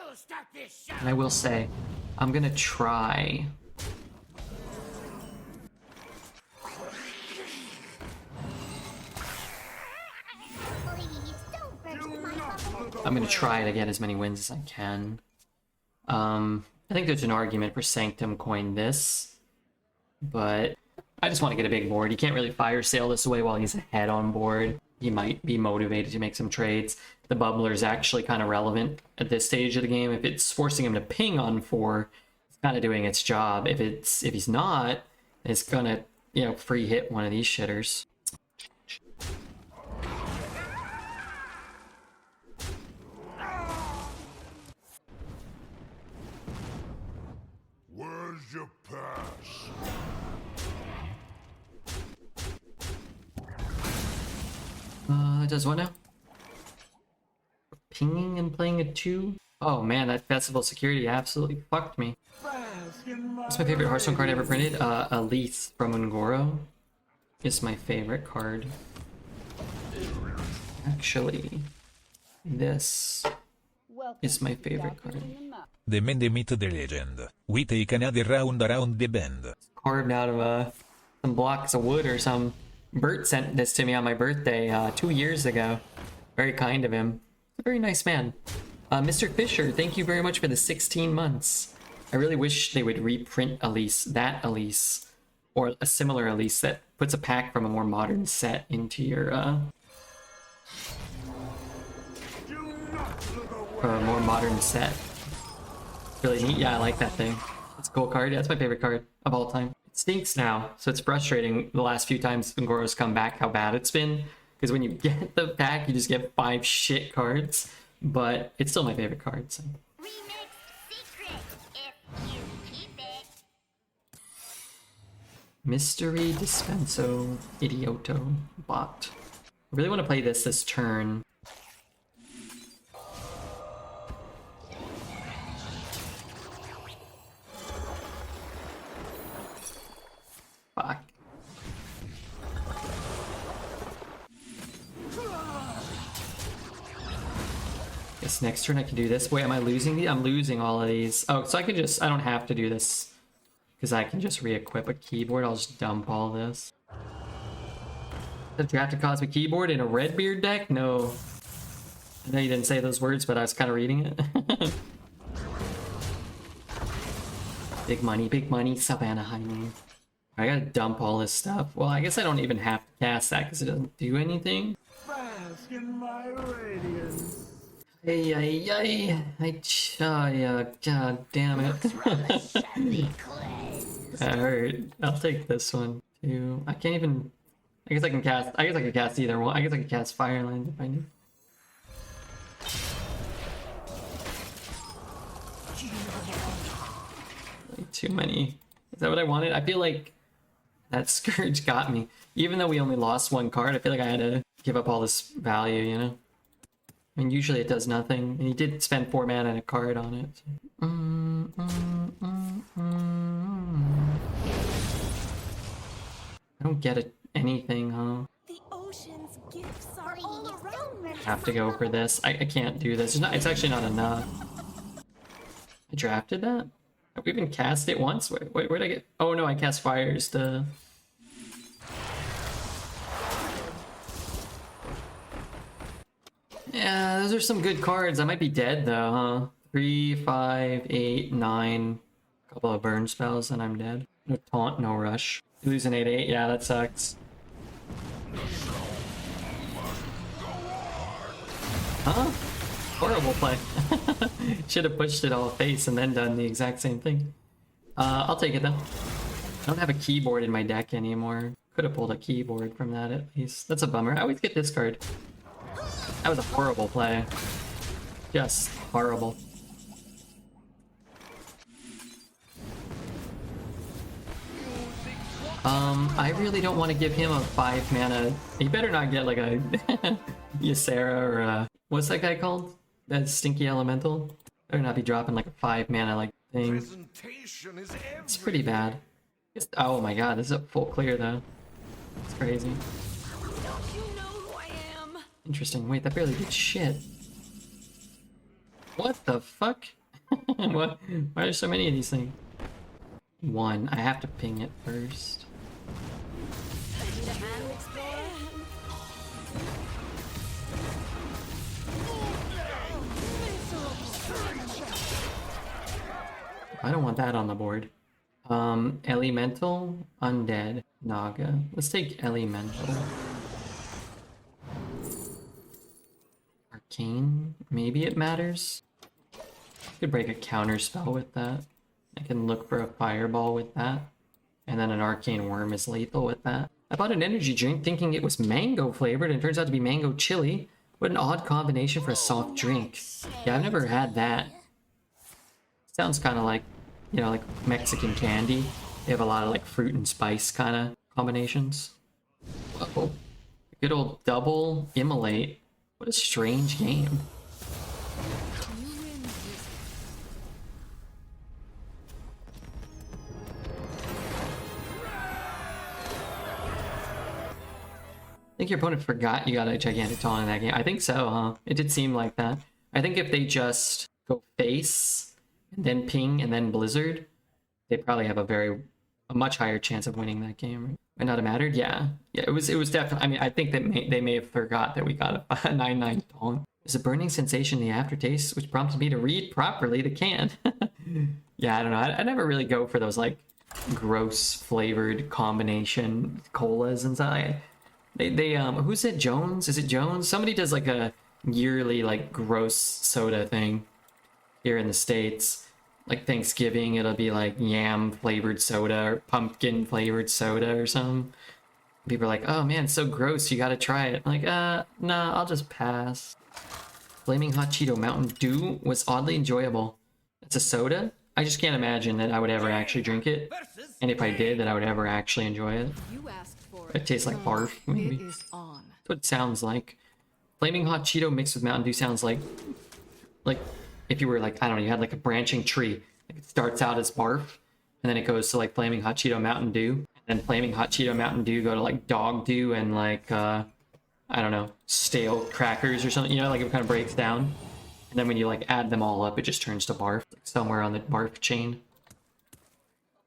I'll start this show. And I will say, I'm gonna try. I'm gonna try to get as many wins as I can. I think there's an argument for Sanctum coin this, but I just want to get a big board. You can't really fire sale this away while he's ahead on board. He might be motivated to make some trades. The bubbler is actually kind of relevant at this stage of the game. If it's forcing him to ping on 4, it's kind of doing its job. If he's not, it's gonna, you know, free hit one of these shitters. Where's your pass? It does what now? Pinging and playing a 2? Oh man, that festival security absolutely fucked me. What's my favorite Hearthstone card ever printed? Elise from Ungoro is my favorite card. Actually, this is my favorite card. The man the myth the legend. We take another round around the bend. Carved out of some blocks of wood or some. Bert sent this to me on my birthday 2 years ago. Very kind of him. A very nice man. Mr. Fisher, thank you very much for the 16 months. I really wish they would reprint Elise, that Elise, or a similar Elise that puts a pack from a more modern set into your, Do not look away. or a more modern set. Really neat. Yeah, I like that thing. It's a cool card. Yeah, it's my favorite card of all time. It stinks now, so it's frustrating the last few times Ungoro's come back how bad it's been. Because when you get the pack, you just get 5 shit cards. But it's still my favorite card, so. Remixed secret if you keep it. Mystery Dispenso Idioto bot. I really want to play this turn. Fuck. Guess next turn I can do this. Wait, am I losing these? I'm losing all of these. Oh, so I can just, I don't have to do this. Because I can just re-equip a keyboard. I'll just dump all this. The drafted Cosmic Keyboard in a Redbeard deck? No. I know you didn't say those words, but I was kind of reading it. Big money, Savannah Hyman. I gotta dump all this stuff. Well, I guess I don't even have to cast that because it doesn't do anything. Bask in my radiance. Ay. Yeah, god damn it. That hurt. I'll take this one too. I can't even. I guess I can cast either one. I guess I can cast Fireland if I need. Like too many. Is that what I wanted? I feel like that Scourge got me. Even though we only lost 1 card, I feel like I had to give up all this value, you know? I mean, usually it does nothing. And he did spend 4 mana and a card on it. So. I don't get anything, huh? The ocean's gifts are all around me. Have to go for this. I can't do this. It's actually not enough. I drafted that? Have we even cast it once? Wait, where'd I get? Oh no, I cast fires to. Yeah, those are some good cards. I might be dead though, huh? 3, 5, 8, 9. Couple of burn spells and I'm dead. No taunt, no rush. Lose an 8/8. Yeah, that sucks. Huh? Horrible play. Should have pushed it all face and then done the exact same thing. I'll take it though. I don't have a keyboard in my deck anymore. Could have pulled a keyboard from that at least. That's a bummer. I always get this card. That was a horrible play. Just horrible. I really don't want to give him a 5 mana. He better not get like a Ysera or a, what's that guy called? That stinky elemental? Better not be dropping like a 5 mana like thing. Presentation is It's pretty bad. Oh my god, this is a full clear though. It's crazy. Don't you know who I am? Interesting. Wait, that barely did shit. What the fuck? What? Why are there so many of these things? One. I have to ping it first. Need a hand, explorer? I don't want that on the board. Elemental, Undead, Naga. Let's take Elemental. Arcane, maybe it matters. Could break a counter spell with that. I can look for a fireball with that. And then an arcane worm is lethal with that. I bought an energy drink thinking it was mango flavored and it turns out to be mango chili. What an odd combination for a soft drink. Yeah, I've never had that. Sounds kind of like, you know, like Mexican candy. They have a lot of like fruit and spice kind of combinations. Whoa. Good old double immolate. What a strange game. I think your opponent forgot you got a gigantic taunt in that game. I think so, huh? It did seem like that. I think if they just go face and then ping and then blizzard, they probably have a much higher chance of winning that game. Right? Might not have mattered. Yeah, it was definitely. I mean, I think that they may have forgot that we got a 9/9 taunt. There's a burning sensation in the aftertaste, which prompted me to read properly the can. Yeah, I don't know. I never really go for those like gross flavored combination colas and stuff. They who's it? Jones? Is it Jones? Somebody does like a yearly like gross soda thing here in the States. Like Thanksgiving, it'll be like yam flavored soda or pumpkin flavored soda or something. People are like, oh man, it's so gross, you gotta try it. I'm like, nah, I'll just pass. Flaming Hot Cheeto Mountain Dew was oddly enjoyable. It's a soda? I just can't imagine that I would ever actually drink it. And if I did, that I would ever actually enjoy it. You asked for It tastes like barf, maybe. It is on. That's what it sounds like. Flaming Hot Cheeto mixed with Mountain Dew sounds like if you were like, I don't know, you had like a branching tree. Like it starts out as barf, and then it goes to like Flaming Hot Cheeto Mountain Dew. And then Flaming Hot Cheeto Mountain Dew go to like Dog Dew and like, I don't know, stale crackers or something. You know, like it kind of breaks down. And then when you like add them all up, it just turns to barf. Like somewhere on the barf chain.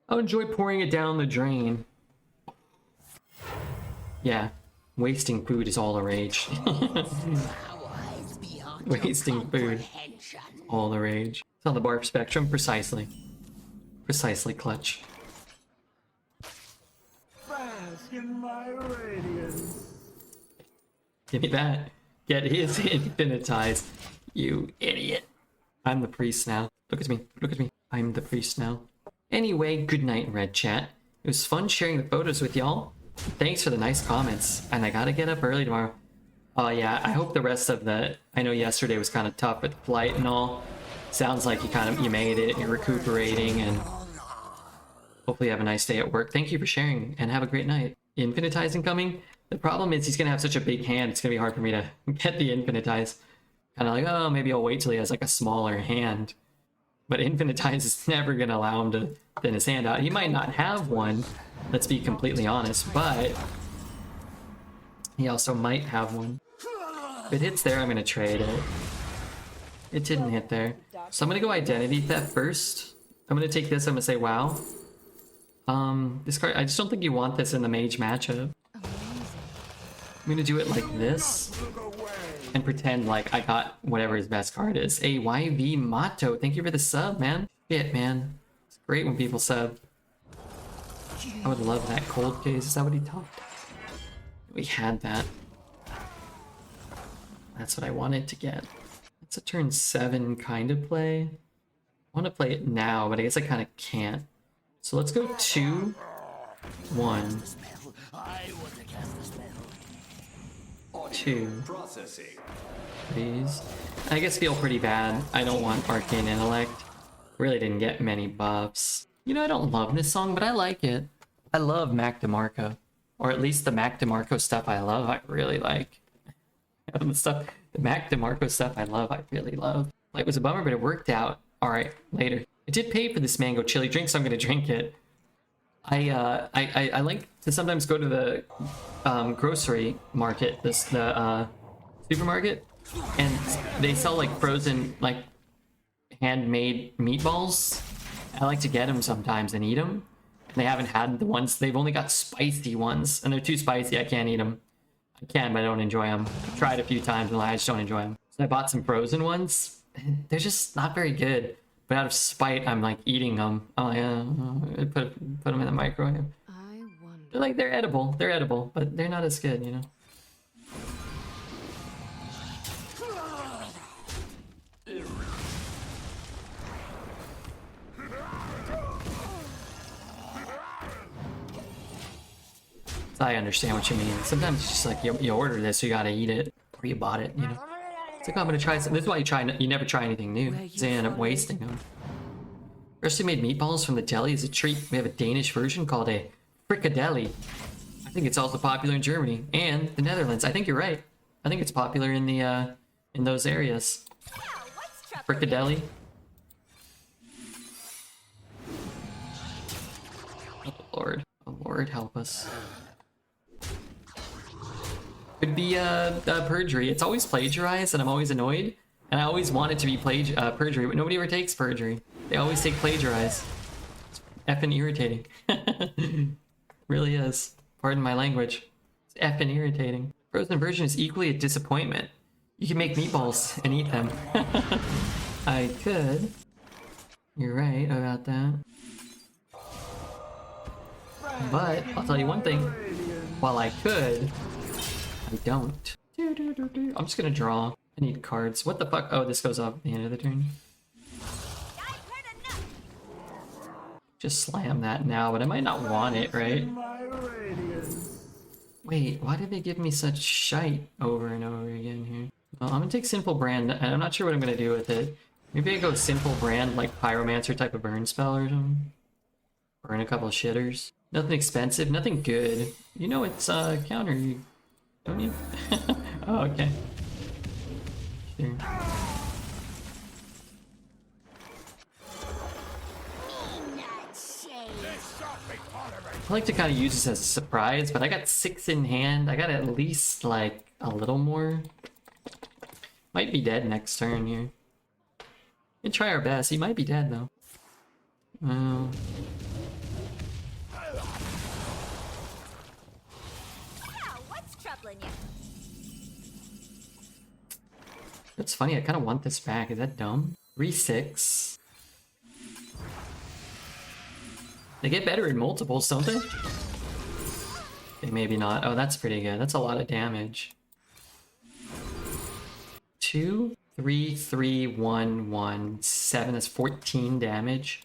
I'll enjoy pouring it down the drain. Yeah, wasting food is all the rage. Wasting food, all the rage. It's on the barf spectrum, precisely. Precisely, Clutch. bask in my radiance. Give me that. Get his infinitize, you idiot. I'm the priest now. Look at me, look at me. I'm the priest now. Anyway, good night, Red Chat. It was fun sharing the photos with y'all. Thanks for the nice comments. And I gotta get up early tomorrow. Yeah, I hope the rest of the... I know yesterday was kind of tough with the flight and all. Sounds like you made it, you're recuperating, and hopefully you have a nice day at work. Thank you for sharing, and have a great night. Infinitize incoming? The problem is he's gonna have such a big hand, it's gonna be hard for me to get the Infinitize. Kind of like, oh, maybe I'll wait till he has like a smaller hand. But Infinitize is never gonna allow him to thin his hand out. He might not have one, let's be completely honest, but he also might have one. If it hits there, I'm gonna trade it. It didn't hit there. So I'm gonna go Identity Theft first. I'm gonna take this, I'm gonna say wow. This card, I just don't think you want this in the Mage matchup. I'm gonna do it like this. And pretend like I got whatever his best card is. A YV Mato, thank you for the sub, man. Shit, man. It's great when people sub. I would love that cold case. Is that what he talked? We had that. That's what I wanted to get. It's a turn 7 kind of play. I want to play it now, but I guess I kind of can't. So let's go 2, 1, 2. Please. I guess feel pretty bad. I don't want Arcane Intellect. Really didn't get many buffs. You know, I don't love this song, but I like it. I love Mac DeMarco, or at least the Mac DeMarco stuff I love. I really like the Mac DeMarco stuff I love. I really love. Like, it was a bummer, but it worked out. All right, later. I did pay for this mango chili drink, so I'm gonna drink it. I like to sometimes go to the grocery market, the supermarket, and they sell like frozen, like handmade meatballs. I like to get them sometimes and eat them. And they haven't had the ones, they've only got spicy ones, and they're too spicy. I can't eat them. I can, but I don't enjoy them. I've tried a few times and I just don't enjoy them. So I bought some frozen ones. And they're just not very good. But out of spite, I'm like eating them. Oh yeah, put them in the microwave. I wonder. They're like, they're edible, but they're not as good, you know. So I understand what you mean. Sometimes it's just like you order this, you gotta eat it, or you bought it, you know. It's like, oh, I'm gonna try some. This is why you never try anything new. So you end up wasting them. Freshly made meatballs from the deli is a treat. We have a Danish version called a frikadelle. I think it's also popular in Germany and the Netherlands. I think you're right. I think it's popular in the in those areas. Frikadelle. Oh Lord, help us. Could be perjury. It's always plagiarized, and I'm always annoyed. And I always want it to be perjury, but nobody ever takes perjury. They always take plagiarize. It's effing irritating. Really is. Pardon my language. It's effing irritating. Frozen version is equally a disappointment. You can make meatballs and eat them. I could. You're right about that. But I'll tell you one thing. While I could, I don't. I'm just gonna draw. I need cards. What the fuck? Oh, this goes off at the end of the turn. Just slam that now, but I might not want it, right? Wait, why did they give me such shite over and over again here? Well, I'm gonna take Simple Brand, and I'm not sure what I'm gonna do with it. Maybe I go Simple Brand, like Pyromancer type of burn spell or something. Burn a couple of shitters. Nothing expensive, nothing good. You know it's counter, don't you? Oh, okay. Sure. I like to kind of use this as a surprise, but I got 6 in hand. I got at least like a little more. Might be dead next turn here. We can try our best. He might be dead though. Oh. What's troubling you? It's funny, I kind of want this back. Is that dumb? 3/6. They get better in multiples, don't they? Okay, maybe not. Oh, that's pretty good. That's a lot of damage. 2, 3, 3, 1, 1, 7. That's 14 damage.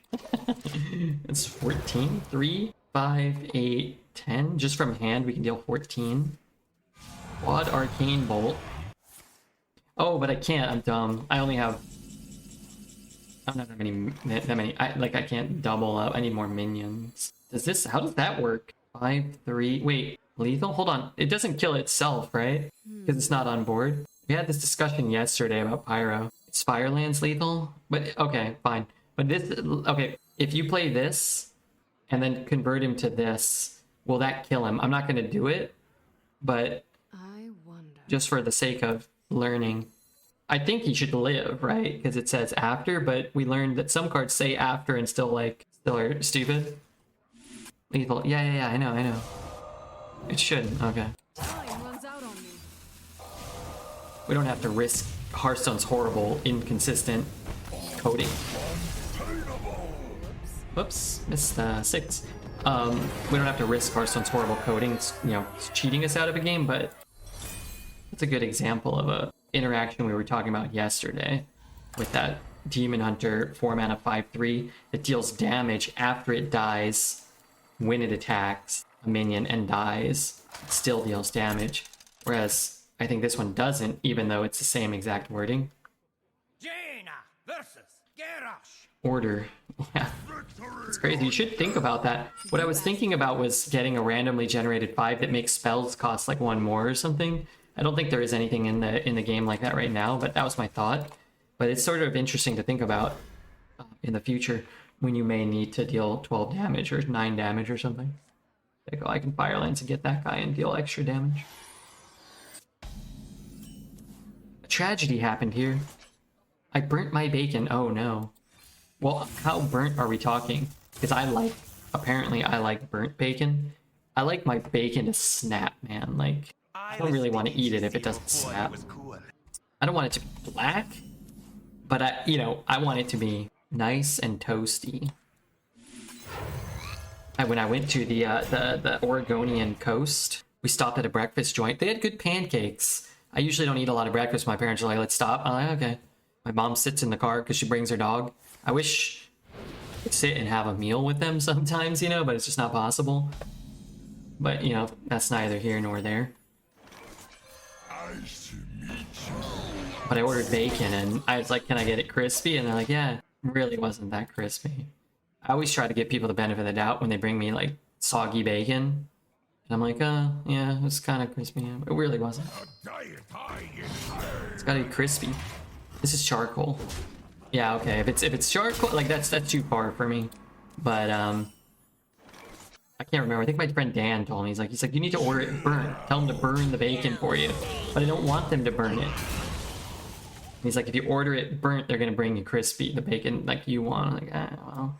That's 14. 3, 5, 8, 10. Just from hand, we can deal 14. Quad Arcane Bolt. Oh, but I can't. I'm dumb. I only have... I don't have that many. I can't double up. I need more minions. Does this... How does that work? 5, 3... Wait. Lethal? Hold on. It doesn't kill itself, right? Because it's not on board. We had this discussion yesterday about Pyro. It's Firelands lethal? But, okay, fine. But this... Okay, if you play this, and then convert him to this, will that kill him? I'm not going to do it, but... I wonder. Just for the sake of learning. I think he should live, right? Because it says after, but we learned that some cards say after and still are stupid. Lethal. Yeah, I know. It shouldn't. Okay. Time runs out on me. We don't have to risk Hearthstone's horrible, inconsistent coding. Whoops, missed 6. We don't have to risk Hearthstone's horrible coding. It's, it's cheating us out of a game, but it's a good example of a interaction we were talking about yesterday with that Demon Hunter 4 mana 5/3 that deals damage after it dies when it attacks a minion and dies. It still deals damage, whereas I think this one doesn't, even though it's the same exact wording. Jaina versus Garrosh. Order. Yeah. It's crazy. You should think about that. What I was thinking about was getting a randomly generated 5 that makes spells cost like 1 more or something. I don't think there is anything in the game like that right now, but that was my thought. But it's sort of interesting to think about in the future when you may need to deal 12 damage or 9 damage or something. Like, oh, I can Fire Lance and get that guy and deal extra damage. A tragedy happened here. I burnt my bacon. Oh no. Well, how burnt are we talking? Because apparently I like burnt bacon. I like my bacon to snap, man. Like, I don't really want to eat it if it doesn't snap. I don't want it to be black, but I want it to be nice and toasty. When I went to the Oregonian coast, we stopped at a breakfast joint. They had good pancakes. I usually don't eat a lot of breakfast. My parents are like, let's stop. I'm like, okay. My mom sits in the car because she brings her dog. I wish I could sit and have a meal with them sometimes, but it's just not possible. But, that's neither here nor there. But I ordered bacon and I was like, can I get it crispy? And they're like, yeah, it really wasn't that crispy. I always try to give people the benefit of the doubt when they bring me like soggy bacon. And I'm like, yeah, it was kind of crispy. It really wasn't. It's gotta be crispy. This is charcoal. Yeah, okay. If it's charcoal, like that's too far for me. But I can't remember. I think my friend Dan told me. He's like, you need to order it burnt. Tell them to burn the bacon for you. But I don't want them to burn it. He's like, if you order it burnt, they're gonna bring you crispy, the bacon like you want. I'm like, well,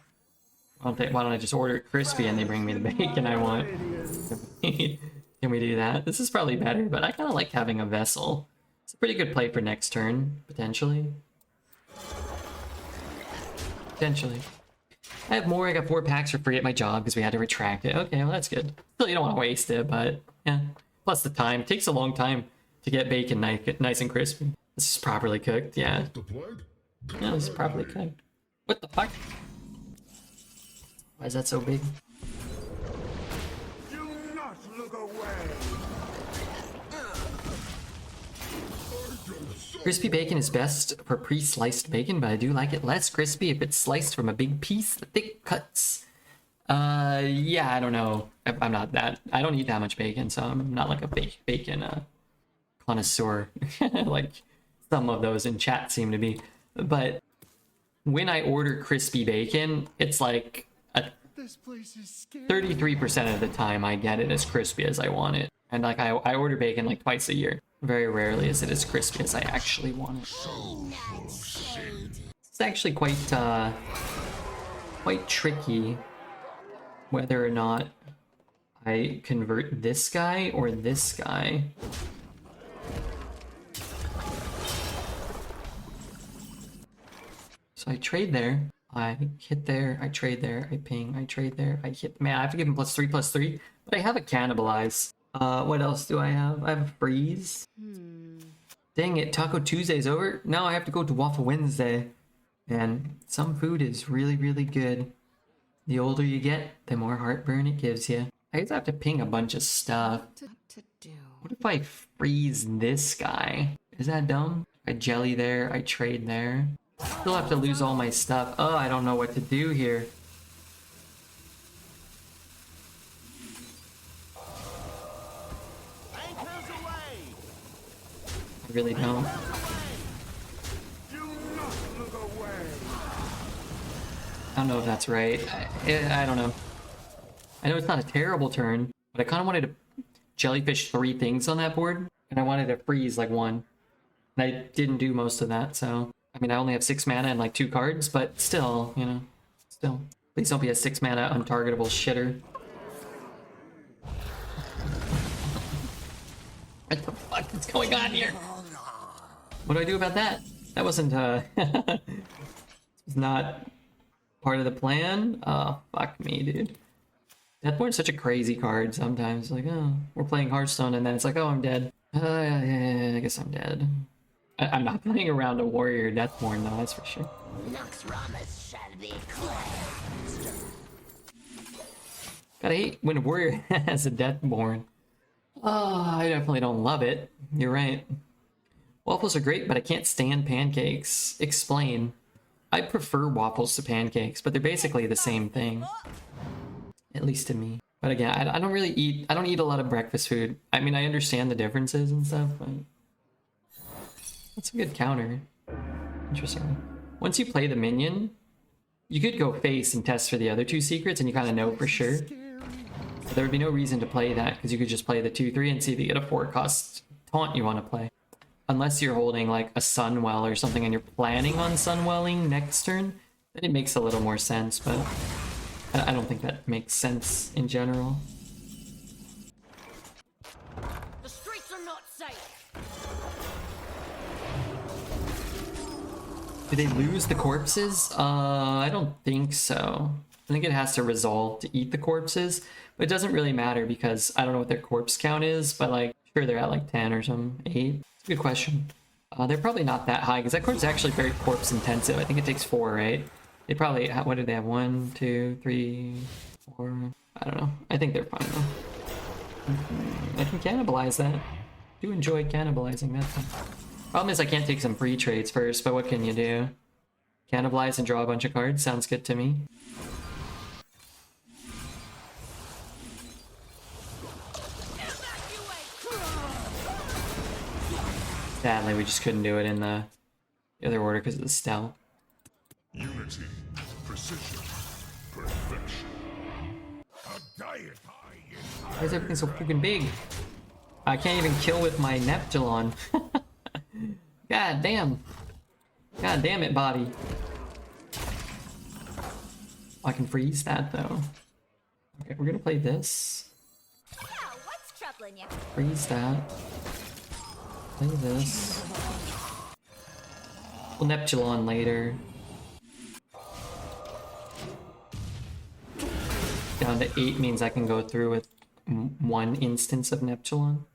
why don't I just order it crispy and they bring me the bacon I want? Can we do that? This is probably better, but I kind of like having a vessel. It's a pretty good play for next turn, potentially. Potentially. I have more. I got 4 packs for free at my job because we had to retract it. Okay, well that's good. Still, you don't want to waste it, but yeah. Plus the time. It takes a long time to get bacon nice and crispy. This is properly cooked, yeah. No, this is properly cooked. What the fuck? Why is that so big? Do not look away. Crispy bacon is best for pre-sliced bacon, but I do like it less crispy if it's sliced from a big piece. Thick cuts. Yeah, I don't know. I'm not that. I don't eat that much bacon, so I'm not like a bacon connoisseur. Like some of those in chat seem to be. But when I order crispy bacon, it's like 33% of the time I get it as crispy as I want it. And like I order bacon like twice a year. Very rarely is it as crispy as I actually want it. It's actually quite tricky whether or not I convert this guy or this guy. So I trade there, I hit there, I trade there, I ping, I trade there, I hit. Man, I have to give him +3/+3, but I have a cannibalize. What else do I have? I have a freeze. Dang it, Taco Tuesday's over. Now I have to go to Waffle Wednesday. And some food is really, really good. The older you get, the more heartburn it gives you. I guess I have to ping a bunch of stuff. To do. What if I freeze this guy? Is that dumb? I jelly there, I trade there. Still have to lose all my stuff. Oh, I don't know what to do here. I really don't. Do not look away. I don't know if that's right. I don't know. I know it's not a terrible turn, but I kind of wanted to jellyfish 3 things on that board, and I wanted to freeze like 1. And I didn't do most of that, so... I mean, I only have 6 mana and like 2 cards, but still, still. Please don't be a 6 mana untargetable shitter. What the fuck is going on here? What do I do about that? That wasn't, it's not part of the plan. Oh, fuck me, dude. Deathborn's such a crazy card sometimes. Like, oh, we're playing Hearthstone, and then it's like, oh, I'm dead. Yeah, I guess I'm dead. I'm not playing around a warrior Deathborn, though, that's for sure. Gotta hate when a warrior has a Deathborn. Oh, I definitely don't love it. You're right. Waffles are great, but I can't stand pancakes. Explain. I prefer waffles to pancakes, but they're basically the same thing. At least to me. But again, I don't really eat, I don't eat a lot of breakfast food. I mean, I understand the differences and stuff, but that's a good counter. Interesting. Once you play the minion, you could go face and test for the other two secrets and you kind of know for sure. But there would be no reason to play that because you could just play the 2-3 and see if you get a 4-cost taunt you want to play. Unless you're holding like a Sunwell or something and you're planning on Sunwelling next turn, then it makes a little more sense, but I don't think that makes sense in general. The streets are not safe. Do they lose the corpses? I don't think so. I think it has to resolve to eat the corpses, but it doesn't really matter because I don't know what their corpse count is, but like, sure they're at like 10 or some 8. It's a good question. They're probably not that high because that corpse is actually very corpse intensive. I think it takes 4, right? They probably, what did they have? 1, 2, 3, 4. I don't know. I think they're fine though. I can cannibalize that. I do enjoy cannibalizing that thing. Problem is I can't take some free trades first, but what can you do? Cannibalize and draw a bunch of cards? Sounds good to me. Sadly, we just couldn't do it in the other order because of the stealth. Unity, precision, perfection. A diet high. Why is everything so freaking big? I can't even kill with my Neptulon. God damn. God damn it, body. I can freeze that though. Okay, we're gonna play this. What's troubling you? Freeze that. Play this. We'll Neptulon later. Down to 8 means I can go through with 1 instance of Neptulon.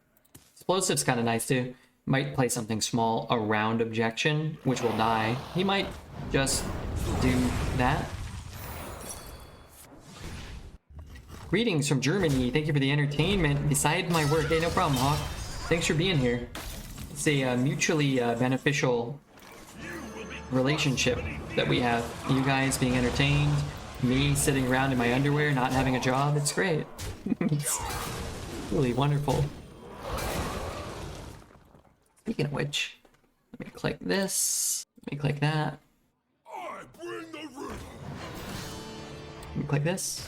Explosive's kind of nice too. Might play something small around objection, which will die. He might just do that. Greetings from Germany. Thank you for the entertainment beside my work. Hey, no problem, Hawk. Thanks for being here. It's a mutually beneficial relationship that we have. You guys being entertained, me sitting around in my underwear, not having a job. It's great. It's really wonderful. Speaking of which, let me click this. Let me click that. I bring the rhythm. Let me click this.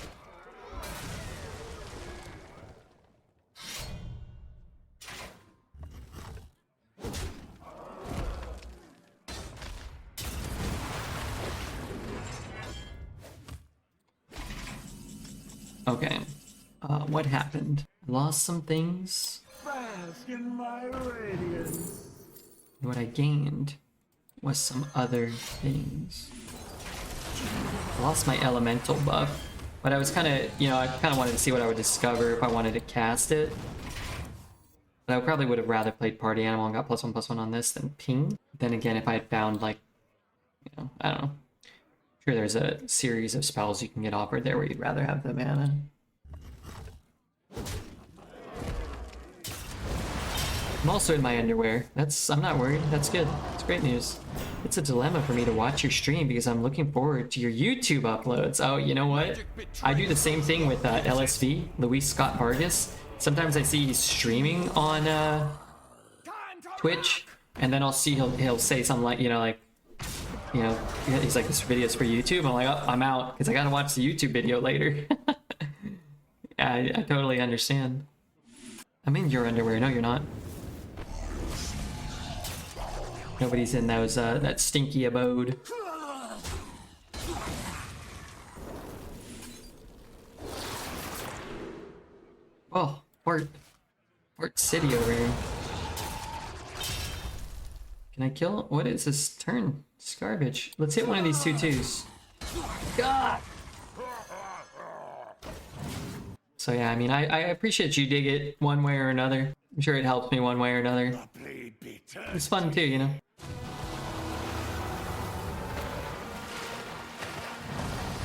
Okay. What happened? I lost some things. Bask in my radiance. What I gained was some other things. I lost my elemental buff, but I was kind of, you know, I kind of wanted to see what I would discover if I wanted to cast it. But I probably would have rather played Party Animal and got +1/+1 on this than Ping. Then again, if I had found like, you know, I don't know. Sure, there's a series of spells you can get offered there where you'd rather have the mana. I'm also in my underwear. I'm not worried. That's good. It's great news. It's a dilemma for me to watch your stream because I'm looking forward to your YouTube uploads. Oh, you know what? I do the same thing with LSV, Luis Scott Vargas. Sometimes I see he's streaming on Twitch, and then I'll see he'll say something like, you know, he's like, this video's for YouTube. I'm like, oh, I'm out because I gotta watch the YouTube video later. I totally understand. I'm in your underwear. No, you're not. Nobody's in those that stinky abode. Oh, Fort City over here. Can I kill? What is this turn? It's garbage. Let's hit one of these 2/2s. God. So yeah, I mean, I appreciate you dig it one way or another. I'm sure it helps me one way or another. It's fun too, you know.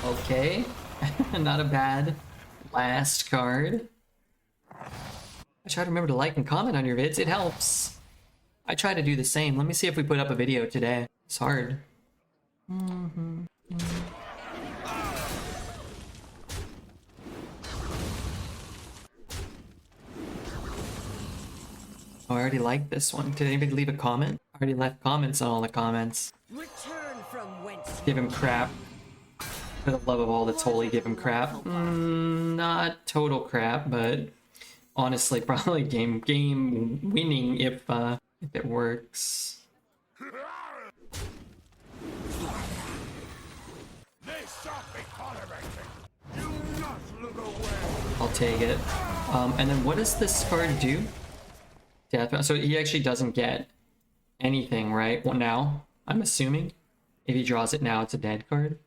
Okay, not a bad last card. I try to remember to like and comment on your vids. It helps. I try to do the same. Let me see if we put up a video today. It's hard. Oh, I already liked this one. Did anybody leave a comment? I already left comments on all the comments. Return from whence Give him crap. For the love of all that's holy, give him crap. Not total crap, but honestly, probably game winning if it works. They stop me tolerating. Do not look away. I'll take it. And then what does this card do? Death. So he actually doesn't get anything, right? Well, now, I'm assuming. If he draws it now, it's a dead card.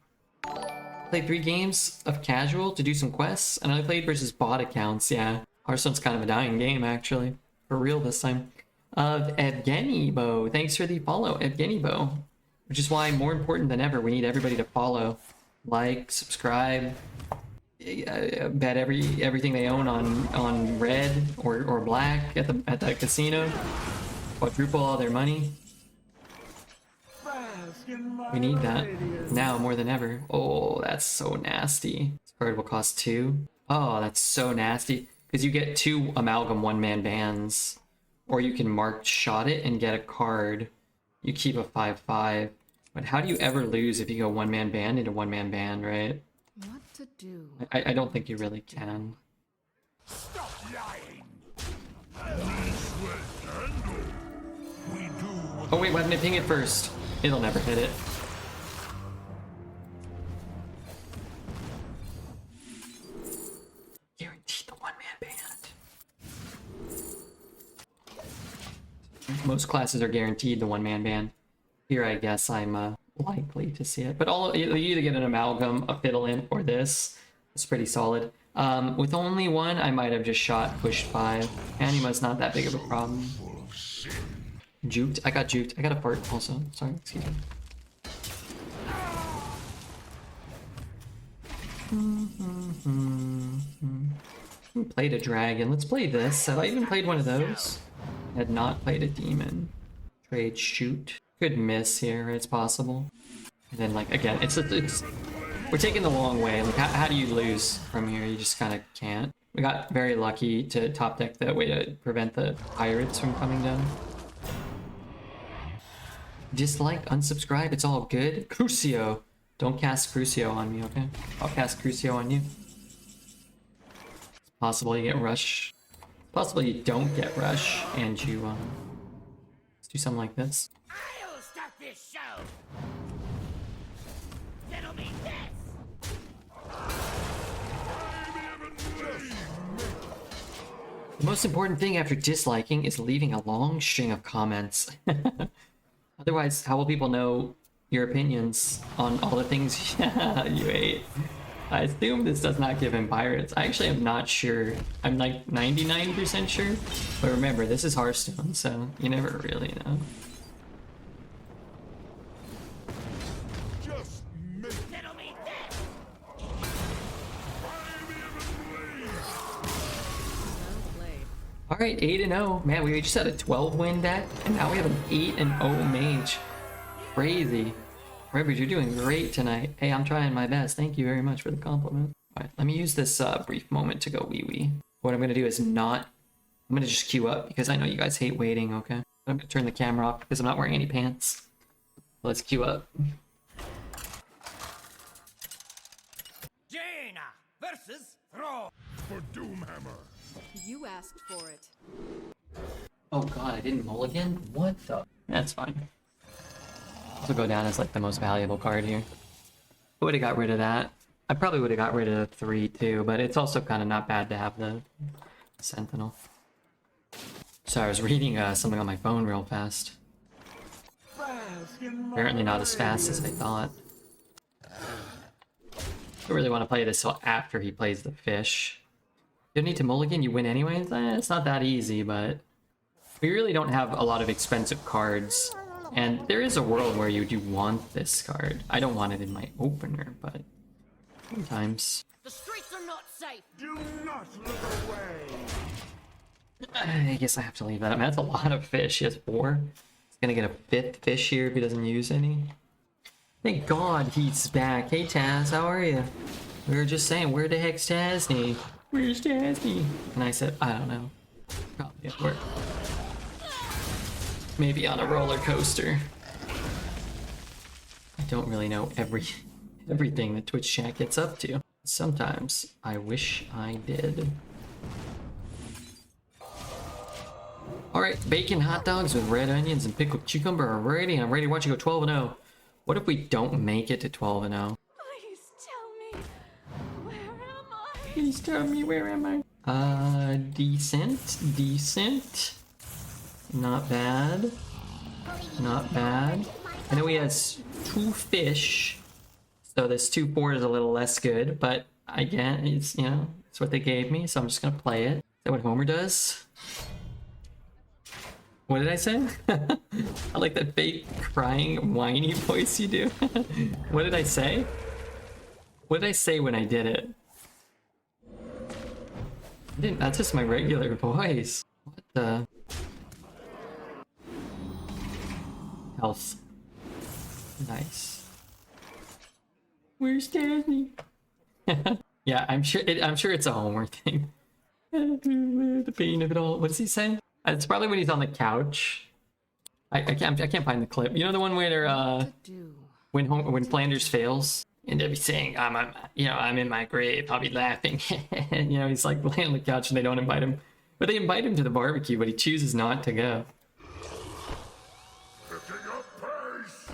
Played 3 games of casual to do some quests, and I played versus bot accounts. Yeah, Hearthstone's kind of a dying game, actually. For real this time. Evgeny Bo, thanks for the follow, Evgeny Bo. Which is why, more important than ever, we need everybody to follow, like, subscribe, bet everything they own on red or black at the casino, quadruple all their money. Bask in my We need that radiance. now more than ever. Oh, that's so nasty. This card will cost 2. Oh, that's so nasty. Because you get 2 amalgam 1-man bans. Or you can mark shot it and get a card. You keep a 5/5. But how do you ever lose if you go 1-man ban into 1-man ban, right? What to do? I don't think you really can. Stop lying. We do what Oh wait, why didn't I ping it first? It'll never hit it. Guaranteed the 1-man ban. Most classes are guaranteed the 1-man ban. Here, I guess I'm likely to see it. But you either get an amalgam, a fiddle in, or this. It's pretty solid. With only one, I might have just shot pushed 5. Anima's not that big of a problem. Juked. I got juked. I got a fart also. Sorry, excuse me. Played a dragon. Let's play this. Have I even played one of those? Had not played a demon. Trade shoot. Could miss here. It's possible. And then like again, it's we're taking the long way. Like how do you lose from here? You just kind of can't. We got very lucky to top deck that way to prevent the pirates from coming down. Dislike, unsubscribe, it's all good. Crucio. Don't cast Crucio on me, okay? I'll cast Crucio on you. It's possible you get rush. It's possible you don't get rush and you let's do something like this. I'll start this show. That'll be this. The most important thing after disliking is leaving a long string of comments. Otherwise, how will people know your opinions on all the things you ate? I assume this does not give him pirates. I actually am not sure. I'm like 99% sure. But remember, this is Hearthstone, so you never really know. Just make That'll be this. Well played. Alright, 8-0. Man, we just had a 12-win deck, and now we have an 8-0 mage. Crazy. Ribbers, you're doing great tonight. Hey, I'm trying my best. Thank you very much for the compliment. Alright, let me use this brief moment to go wee-wee. What I'm going to do is not... I'm going to just queue up, because I know you guys hate waiting, okay? I'm going to turn the camera off, because I'm not wearing any pants. Let's queue up. Jaina versus Throw. for Doomhammer. You asked for it. Oh god, I didn't mulligan? What the? That's fine. This will go down as like the most valuable card here. I would have got rid of that. I probably would have got rid of 3 too, but it's also kind of not bad to have the Sentinel. So I was reading something on my phone real fast. Bask in my Apparently not as fast as I thought. I don't really want to play this till after he plays the fish. You don't need to mulligan, you win anyways? It's not that easy, but... We really don't have a lot of expensive cards. And there is a world where you do want this card. I don't want it in my opener, but... Sometimes. The streets are not safe. Do not look away. I guess I have to leave that. I mean, that's a lot of fish. He has 4. He's gonna get a 5th fish here if he doesn't use any. Thank God he's back. Hey Taz, how are you? We were just saying, where the heck's Tasney? Where's Tasney? And I said, I don't know. Probably at work. Maybe on a roller coaster. I don't really know everything that Twitch chat gets up to. Sometimes I wish I did. Alright, bacon hot dogs with red onions and pickled cucumber are ready, and I'm ready to watch you go 12-0. What if we don't make it to 12-0? Please tell me, where am I? Please tell me, where am I? Decent. Not bad. Not bad. I know he has 2 fish, so this 2-4 is a little less good, but again, it's, you know, it's what they gave me, so I'm just gonna play it. Is that what Homer does? What did I say? I like that fake crying, whiny voice you do. What did I say? What did I say when I did it? I didn't, that's just my regular voice. What the? Health. Nice. Where's Danny? Yeah, I'm sure it's a Homer thing. The pain of it all. What does he say? It's probably when he's on the couch. I can't find the clip. You know the one where To do. when Flanders fails and they'll be saying I'm in my grave. I'll be laughing. And, you know, he's like laying on the couch and they don't invite him, but they invite him to the barbecue, but he chooses not to go. Picking up pace.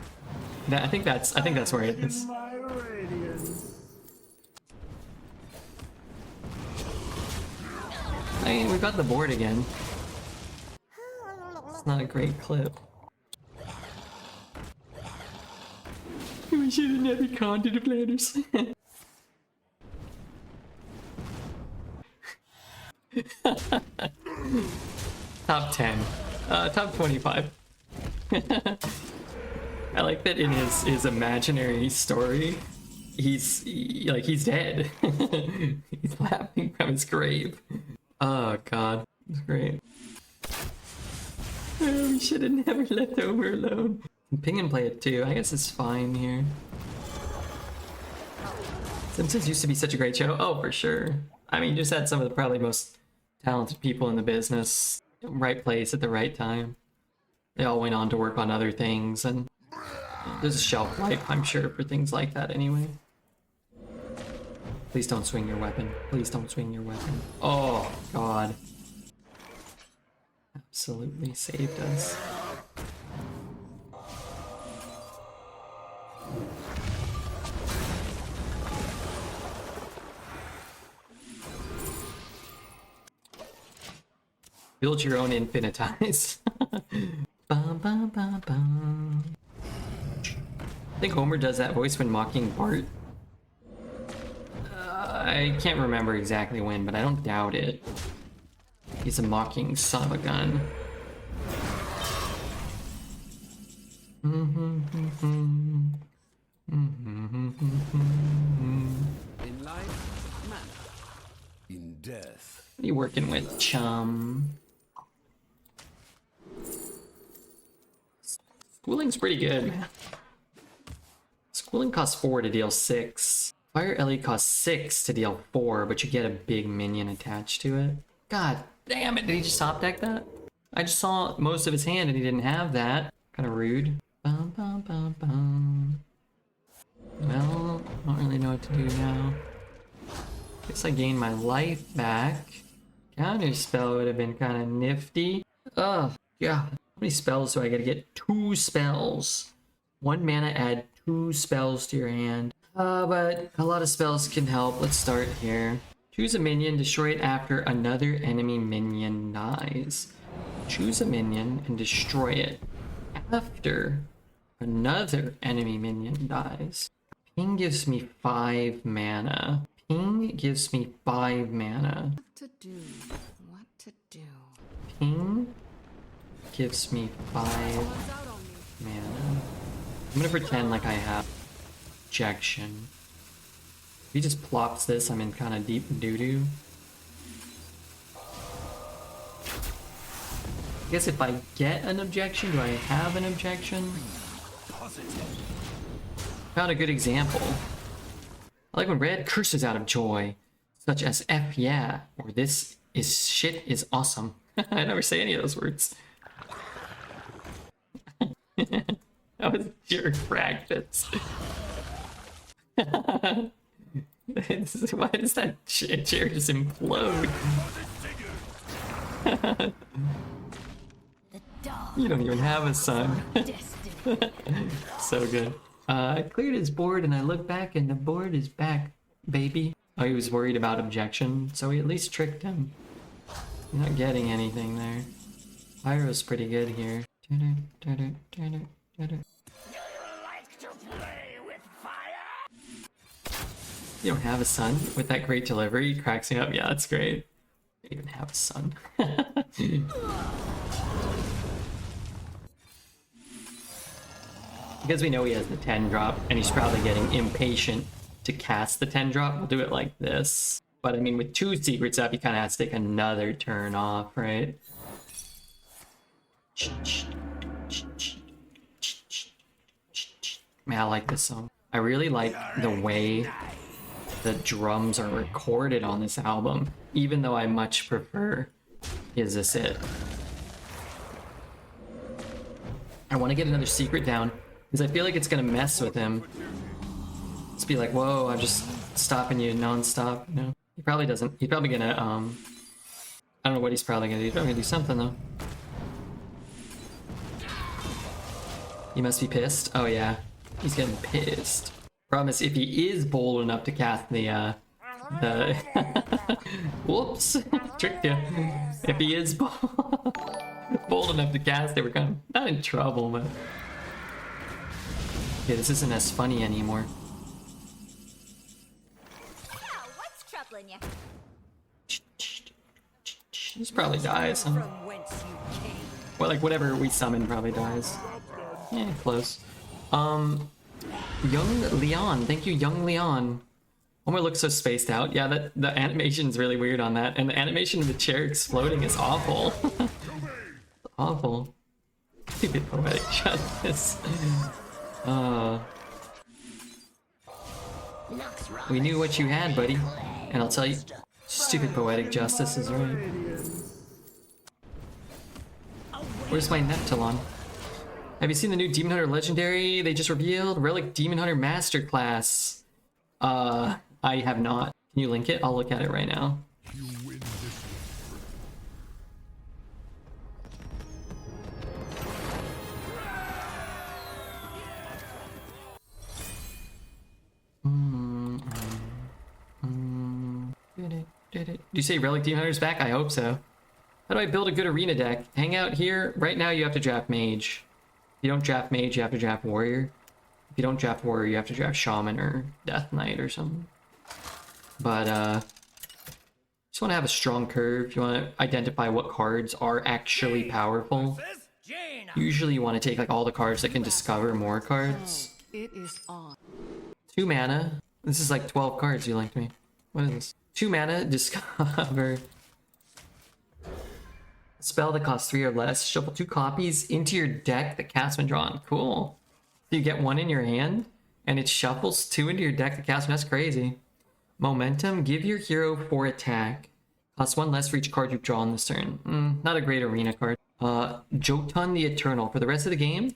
I think that's where it is. My radiance. I mean, we got the board again. It's not a great clip. We should have never conquered the Flanders. Top 10. Top 25. I like that in his imaginary story, he's dead. He's laughing from his grave. Oh god, it's great. Oh, we should have never left Homer alone. Ping and play it too. I guess it's fine here. Simpsons used to be such a great show. Oh, for sure. I mean, just had some of the probably most talented people in the business. Right place at the right time. They all went on to work on other things, and there's a shelf life, I'm sure, for things like that anyway. Please don't swing your weapon. Please don't swing your weapon. Oh, God. Absolutely saved us. Build your own infinitize. Bum, bum, bum, bum. I think Homer does that voice when mocking Bart. I can't remember exactly when, but I don't doubt it. He's a mocking son of a gun. In life, manner. In death. What are you working with, chum? Schooling's pretty good, man. Schooling costs 4 to deal 6. Fire Ellie costs 6 to deal 4, but you get a big minion attached to it. God damn it, did he just top deck that? I just saw most of his hand and he didn't have that. Kind of rude. Bum, bum, bum, bum. Well, I don't really know what to do now. Guess I gained my life back. Counter spell would have been kind of nifty. Oh, yeah. How many spells do I gotta get? 2 spells. 1 mana, add 2 spells to your hand. But a lot of spells can help. Let's start here. Choose a minion, destroy it after another enemy minion dies. Choose a minion and destroy it after another enemy minion dies. Ping gives me 5 mana. Ping gives me 5 mana. What to do? What to do? Ping gives me 5 One's out on me. mana. I'm gonna pretend like I have objection. If he just plops this, I'm in kind of deep doo-doo. I guess if I get an objection, do I have an objection? found a good example. I like when red curses out of joy, such as F yeah, or this is shit is awesome. I never say any of those words. That was pure practice. Why does that chair just implode? You don't even have a son. So good. I cleared his board and I look back and the board is back, baby. Oh, he was worried about objection, so we at least tricked him. You're not getting anything there. Pyro's pretty good here. You don't have a son with that great delivery? He cracks me up. Yeah, that's great. You don't even have a son. Because we know he has the 10 drop and he's probably getting impatient to cast the 10 drop, we'll do it like this. But I mean, with 2 secrets up, he kind of has to take another turn off, right? Man, I like this song. I really like the way the drums are recorded on this album, even though I much prefer Is This It? I want to get another secret down because I feel like it's gonna mess with him. Just be like, whoa, I'm just stopping you non-stop, you know? He probably doesn't. He's probably gonna, I don't know what he's probably gonna do. He's probably gonna do something, though. He must be pissed. Oh, yeah. He's getting pissed. Problem is, if he is bold enough to cast the whoops, tricked you. If he is bold enough to cast it, we're kind of not in trouble, but yeah, this isn't as funny anymore. What's troubling you? This probably dies. Huh? From whence you came. Well, like whatever we summon probably dies. Yeah, close. Young Leon, thank you, Young Leon. Homer looks so spaced out. Yeah, that the animation's really weird on that, and the animation of the chair exploding is awful. Awful. Stupid poetic justice. We knew what you had, buddy, and I'll tell you, stupid poetic justice is right. Where's my Neptulon? Have you seen the new Demon Hunter Legendary they just revealed? Relic Demon Hunter Masterclass. I have not. Can you link it? I'll look at it right now. Do you say Relic Demon Hunter's back? I hope so. How do I build a good arena deck? Hang out here. Right now you have to draft Mage. If you don't draft Mage, you have to draft Warrior. If you don't draft Warrior, you have to draft Shaman or Death Knight or something. But, just want to have a strong curve. You want to identify what cards are actually powerful. Usually you want to take, like, all the cards that can discover more cards. It is on. 2 mana. This is like 12 cards you linked me. What is this? 2 mana, discover. Spell that costs 3 or less. Shuffle 2 copies into your deck that casts when drawn. Cool. So you get 1 in your hand, and it shuffles 2 into your deck that casts when. That's crazy. Momentum. Give your hero 4 attack. Costs 1 less for each card you've drawn this turn. Not a great arena card. Jotun the Eternal. For the rest of the game,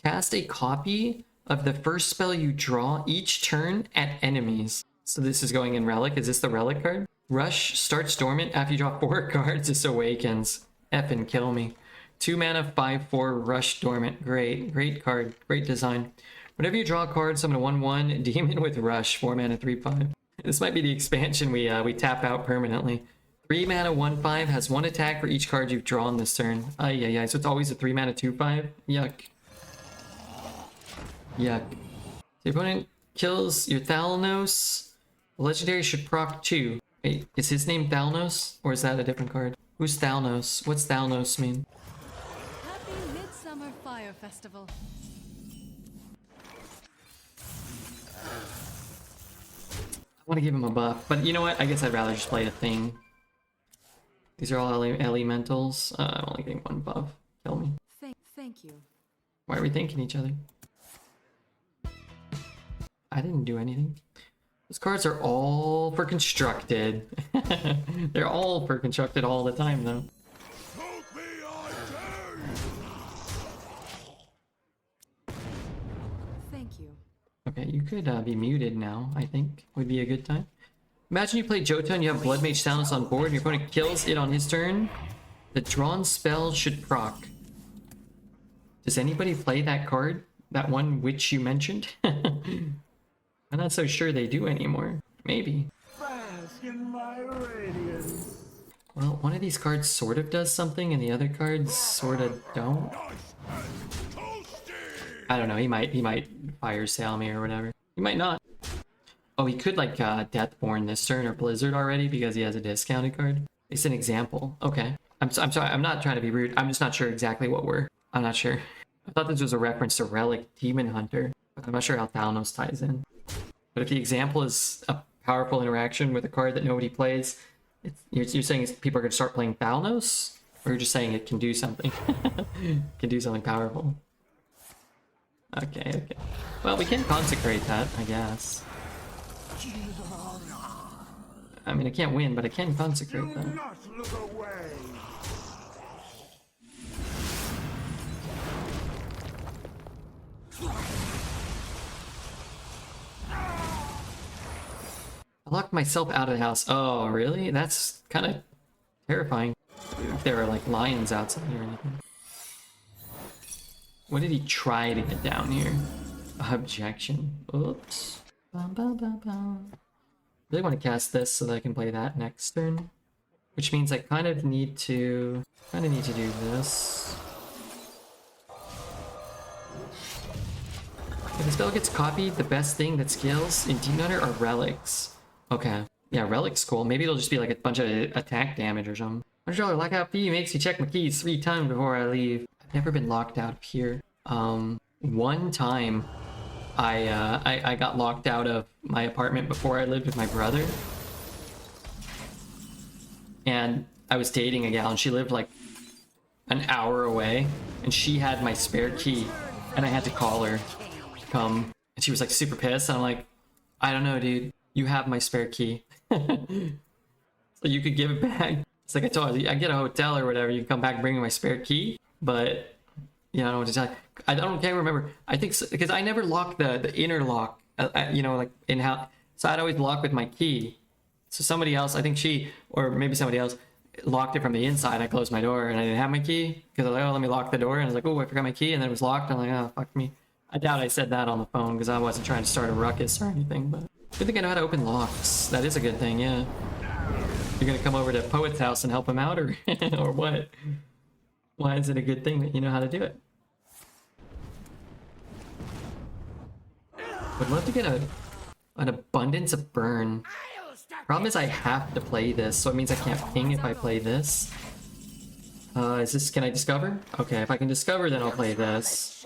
cast a copy of the first spell you draw each turn at enemies. So this is going in Relic. Is this the Relic card? Rush starts dormant after you draw 4 cards. This awakens. Effing kill me. 2 mana, 5/4, Rush dormant. Great. Great card. Great design. Whenever you draw a card, summon a 1/1 demon with Rush. 4 mana, 3/5. This might be the expansion we tap out permanently. 3 mana, 1/5 has 1 attack for each card you've drawn this turn. Ay. So it's always a 3 mana, 2/5. Yuck. Yuck. The opponent kills your Thalnos. The legendary should proc 2. Wait, is his name Thalnos? Or is that a different card? Who's Thalnos? What's Thalnos mean? Happy Midsummer Fire Festival. I want to give him a buff, but you know what? I guess I'd rather just play a thing. These are all elementals. I'm only getting 1 buff. Kill me. Thank you. Why are we thanking each other? I didn't do anything. Those cards are all for constructed. They're all for constructed all the time, though. Help me, I Thank you. Okay, you could be muted now, I think. Would be a good time. Imagine you play Johto and you have Blood Mage Soundless on board and your opponent kills it on his turn. The drawn spell should proc. Does anybody play that card? That one which you mentioned? I'm not so sure they do anymore. Maybe. bask in my radiance. Well, one of these cards sort of does something and the other cards sort of don't. I don't know, he might fire sale me or whatever. He might not. Oh, he could like Deathborn this turn or Blizzard already because he has a discounted card. It's an example. Okay. I'm sorry, I'm not trying to be rude. I'm just not sure exactly what I'm not sure. I thought this was a reference to Relic Demon Hunter. I'm not sure how Thalnos ties in. But if the example is a powerful interaction with a card that nobody plays, you're saying people are going to start playing Thalnos? Or you're just saying it can do something? Can do something powerful. Okay. Well, we can consecrate that, I guess. I mean, I can't win, but I can consecrate Do that. not look away. I locked myself out of the house. Oh, really? That's kind of terrifying. If there are like lions outside or anything. What did he try to get down here? Objection. Oops. Bum, bum, bum, bum. Really want to cast this so that I can play that next turn. Which means I kind of need to do this. If the spell gets copied, the best thing that scales in Demon Hunter are relics. Okay. Yeah, relics cool. Maybe it'll just be like a bunch of attack damage or something. $100 lockout fee makes you check my keys 3 times before I leave. I've never been locked out of here. One time I got locked out of my apartment before I lived with my brother. And I was dating a gal and she lived like an hour away and she had my spare key and I had to call her to come. And she was like super pissed. And I'm like, I don't know, dude. You have my spare key. So you could give it back. It's like I told her, I get a hotel or whatever. You can come back and bring me my spare key. But, you know, I don't know what to tell you. Can't remember. I think, because I never locked the inner lock, you know, like in how. So I'd always lock with my key. So somebody else, I think she, or maybe somebody else, locked it from the inside. I closed my door and I didn't have my key. Because I was like, oh, let me lock the door. And I was like, oh, I forgot my key. And then it was locked. I'm like, oh, fuck me. I doubt I said that on the phone because I wasn't trying to start a ruckus or anything. But good thing I know how to open locks. That is a good thing, yeah. You're gonna come over to Poet's house and help him out, or or what? Why is it a good thing that you know how to do it? Would love to get an abundance of burn. Problem is I have to play this, so it means I can't ping if I play this. Is this, can I discover? Okay, if I can discover, then I'll play this.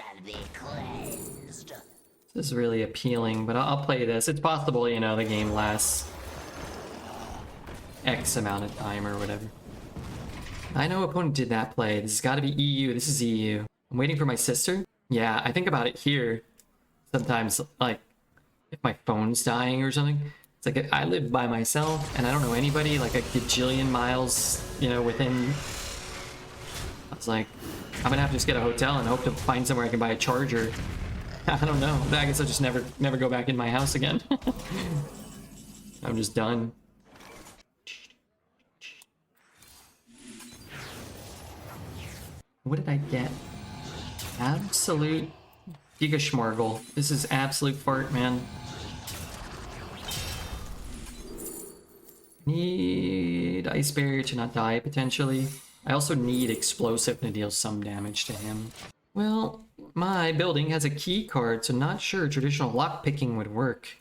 This is really appealing, but I'll play this. It's possible, you know, the game lasts X amount of time or whatever. I know opponent did that play. This has got to be EU. This is EU. I'm waiting for my sister. Yeah, I think about it here. Sometimes, like, if my phone's dying or something, it's like I live by myself and I don't know anybody like a gajillion miles, you know, within. I was like, I'm gonna have to just get a hotel and hope to find somewhere I can buy a charger. I don't know. I guess I'll just never go back in my house again. I'm just done. What did I get? Absolute Gigaschmorgel. This is absolute fart, man. Need Ice Barrier to not die, potentially. I also need Explosive to deal some damage to him. Well, my building has a key card, so not sure traditional lockpicking would work.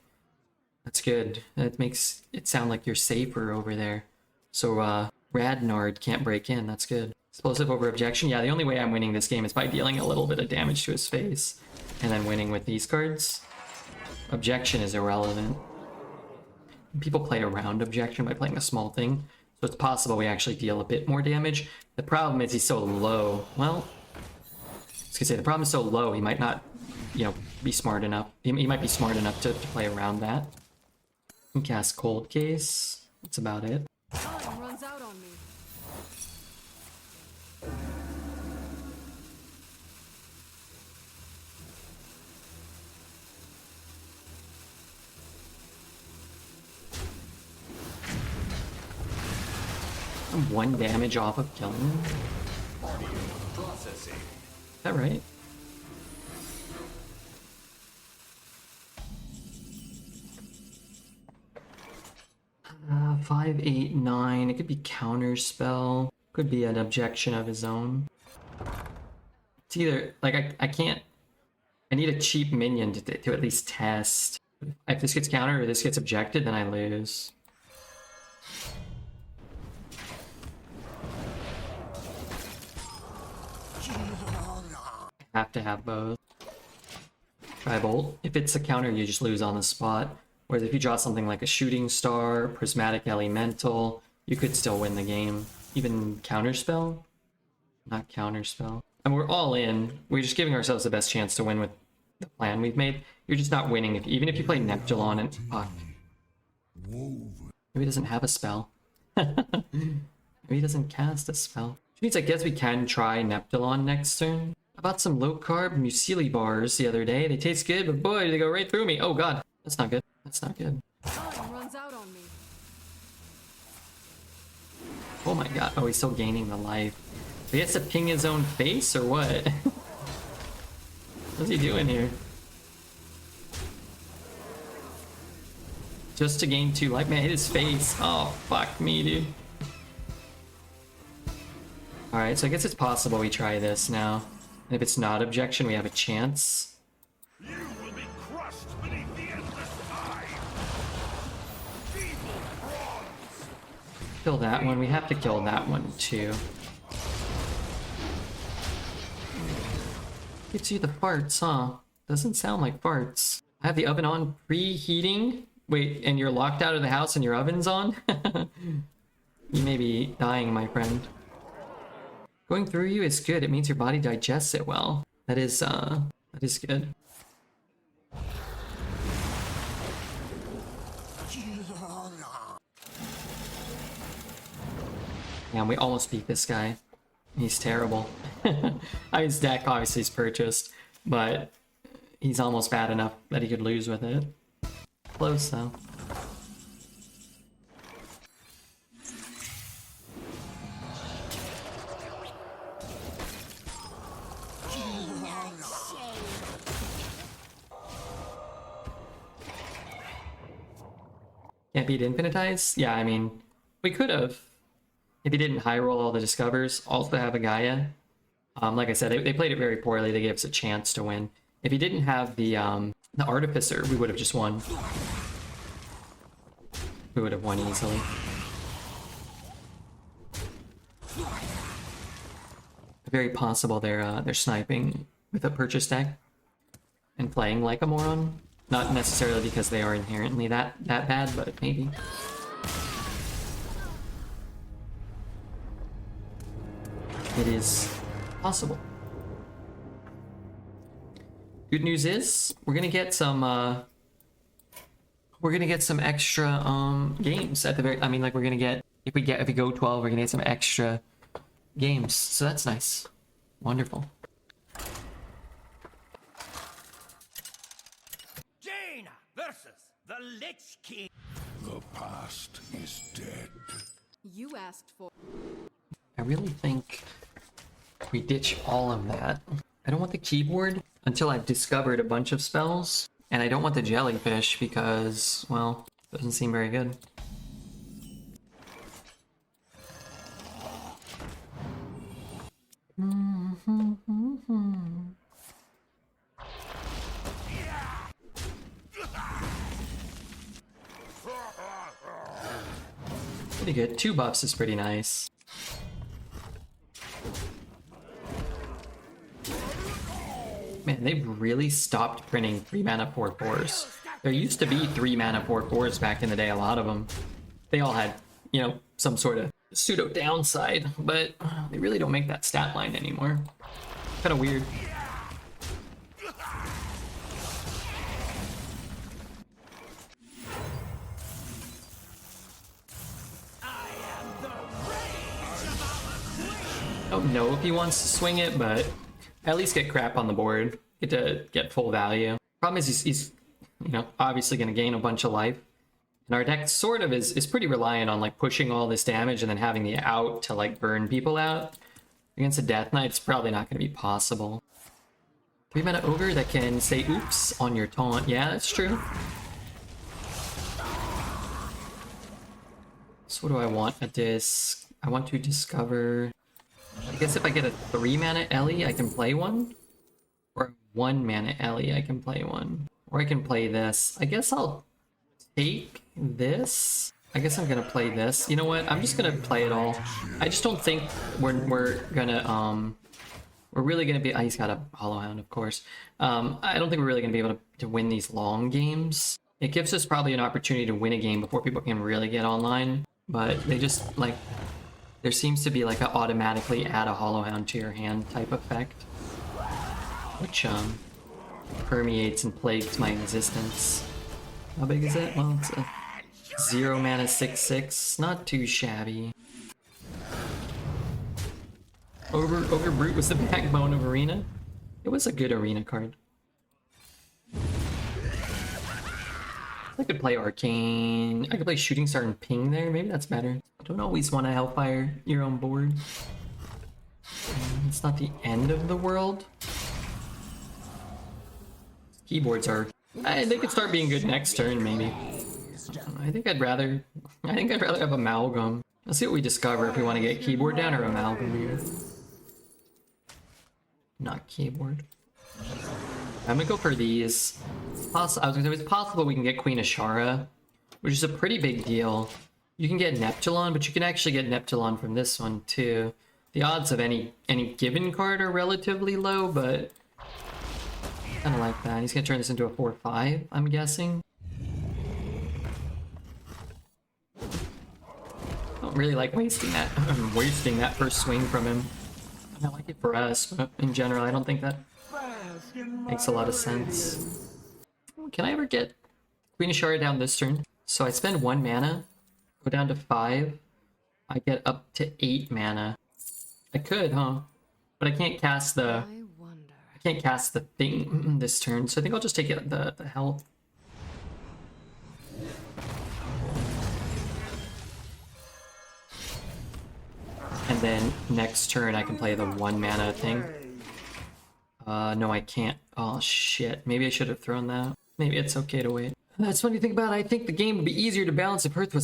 That's good. That makes it sound like you're safer over there. So, Radnard can't break in. That's good. Explosive over Objection. Yeah, the only way I'm winning this game is by dealing a little bit of damage to his face. And then winning with these cards. Objection is irrelevant. People play around Objection by playing a small thing. So it's possible we actually deal a bit more damage. The problem is he's so low. Well, I was gonna say, the problem is so low, he might not you know, be smart enough. He might be smart enough to play around that. He can cast Cold Case. That's about it. Time runs out on me. I'm 1 damage off of killing him. Processing. Is that right? Five, 8, 9. It could be counter spell. Could be an objection of his own. It's either like I can't. I need a cheap minion to at least test. If this gets countered or this gets objected, then I lose. Have to have both. Try bolt. If it's a counter, you just lose on the spot. Whereas if you draw something like a shooting star, prismatic elemental, you could still win the game. Even counterspell? Not counterspell. And we're all in. We're just giving ourselves the best chance to win with the plan we've made. You're just not winning even if you play Neptulon and fuck. Maybe he doesn't have a spell. Maybe he doesn't cast a spell. Which means I guess we can try Neptulon next turn. I bought some low carb muesli bars the other day. They taste good, but boy, they go right through me. Oh god, that's not good. That's not good. Time runs out on me. Oh my god. Oh, he's still gaining the life. So he has to ping his own face or what? What's he doing here? Just to gain 2 life? Man, hit his face. Oh, fuck me, dude. Alright, so I guess it's possible we try this now. And if it's not objection, we have a chance. You will be crushed beneath the endless tide. Feeble bronze. Kill that one. We have to kill that one too. Gives you the farts, huh? Doesn't sound like farts. I have the oven on preheating. Wait, and you're locked out of the house and your oven's on? You may be dying, my friend. Going through you is good. It means your body digests it well. That is good. Yeah, we almost beat this guy. He's terrible. I mean, his deck obviously is purchased, but he's almost bad enough that he could lose with it. Close though. Can't beat Infinitize? Yeah, I mean, we could have. If he didn't high roll all the discovers, also have a Gaia. Like I said, they played it very poorly. They gave us a chance to win. If he didn't have the Artificer, we would have just won. We would have won easily. Very possible they're sniping with a purchase deck and playing like a moron. Not necessarily because they are inherently that bad, but maybe. It is possible. Good news is we're gonna get some extra games at the very. I mean, like we're gonna get if we go 12, we're gonna get some extra games. So that's nice, wonderful. Jaina versus the Lich King. The past is dead. You asked for. I really think we ditch all of that. I don't want the keyboard until I've discovered a bunch of spells, and I don't want the jellyfish because, well, it doesn't seem very good. Pretty good. 2 buffs is pretty nice. Man, they've really stopped printing 3 mana 4/4s. There used to be 3 mana 4/4s back in the day, a lot of them. They all had, you know, some sort of pseudo downside, but they really don't make that stat line anymore. Kind of weird. don't know if he wants to swing it, but at least get crap on the board. Get to get full value. Problem is he's you know, obviously going to gain a bunch of life. And our deck sort of is pretty reliant on like pushing all this damage and then having the out to like burn people out. Against a Death Knight, it's probably not going to be possible. 3-mana ogre that can say oops on your taunt. Yeah, that's true. So what do I want at this? I want to discover... I guess if I get a 3-mana Ellie, I can play one. Or a 1-mana Ellie, I can play one. Or I can play this. I guess I'll take this. I guess I'm gonna play this. You know what? I'm just gonna play it all. I just don't think we're gonna we're really gonna be. Oh, he's got a Hollow Hound, of course. I don't think we're really gonna be able to win these long games. It gives us probably an opportunity to win a game before people can really get online. But they just like there seems to be like a automatically add a Hollow Hound to your hand type effect, which permeates and plagues my existence. How big is it? Well, it's a 0-mana 6/6. Not too shabby. Ogre Brute was the backbone of Arena. It was a good Arena card. I could play Arcane. I could play Shooting Star and Ping there. Maybe that's better. I don't always want to Hellfire your own board. It's not the end of the world. Keyboards are... they could start being good next turn, maybe. I think I'd rather have Amalgam. Let's see what we discover if we want to get Keyboard down or Amalgam here. Not Keyboard. I'm gonna go for these. I was gonna say it's possible we can get Queen Ashara, which is a pretty big deal. You can get Neptulon, but you can actually get Neptulon from this one too. The odds of any given card are relatively low, but kind of like that. He's gonna turn this into a 4/5, I'm guessing. Don't really like wasting that first swing from him. I like it for us, but in general, I don't think that makes a lot of sense. Can I ever get Queen Ashara down this turn? So I spend 1 mana, go down to 5. I get up to 8 mana. I could, huh? But I can't cast the thing this turn, so I think I'll just take it the health. And then next turn I can play the 1 mana thing. No, I can't. Oh shit. Maybe I should have thrown that. Maybe it's okay to wait. That's funny to think about. I think the game would be easier to balance if health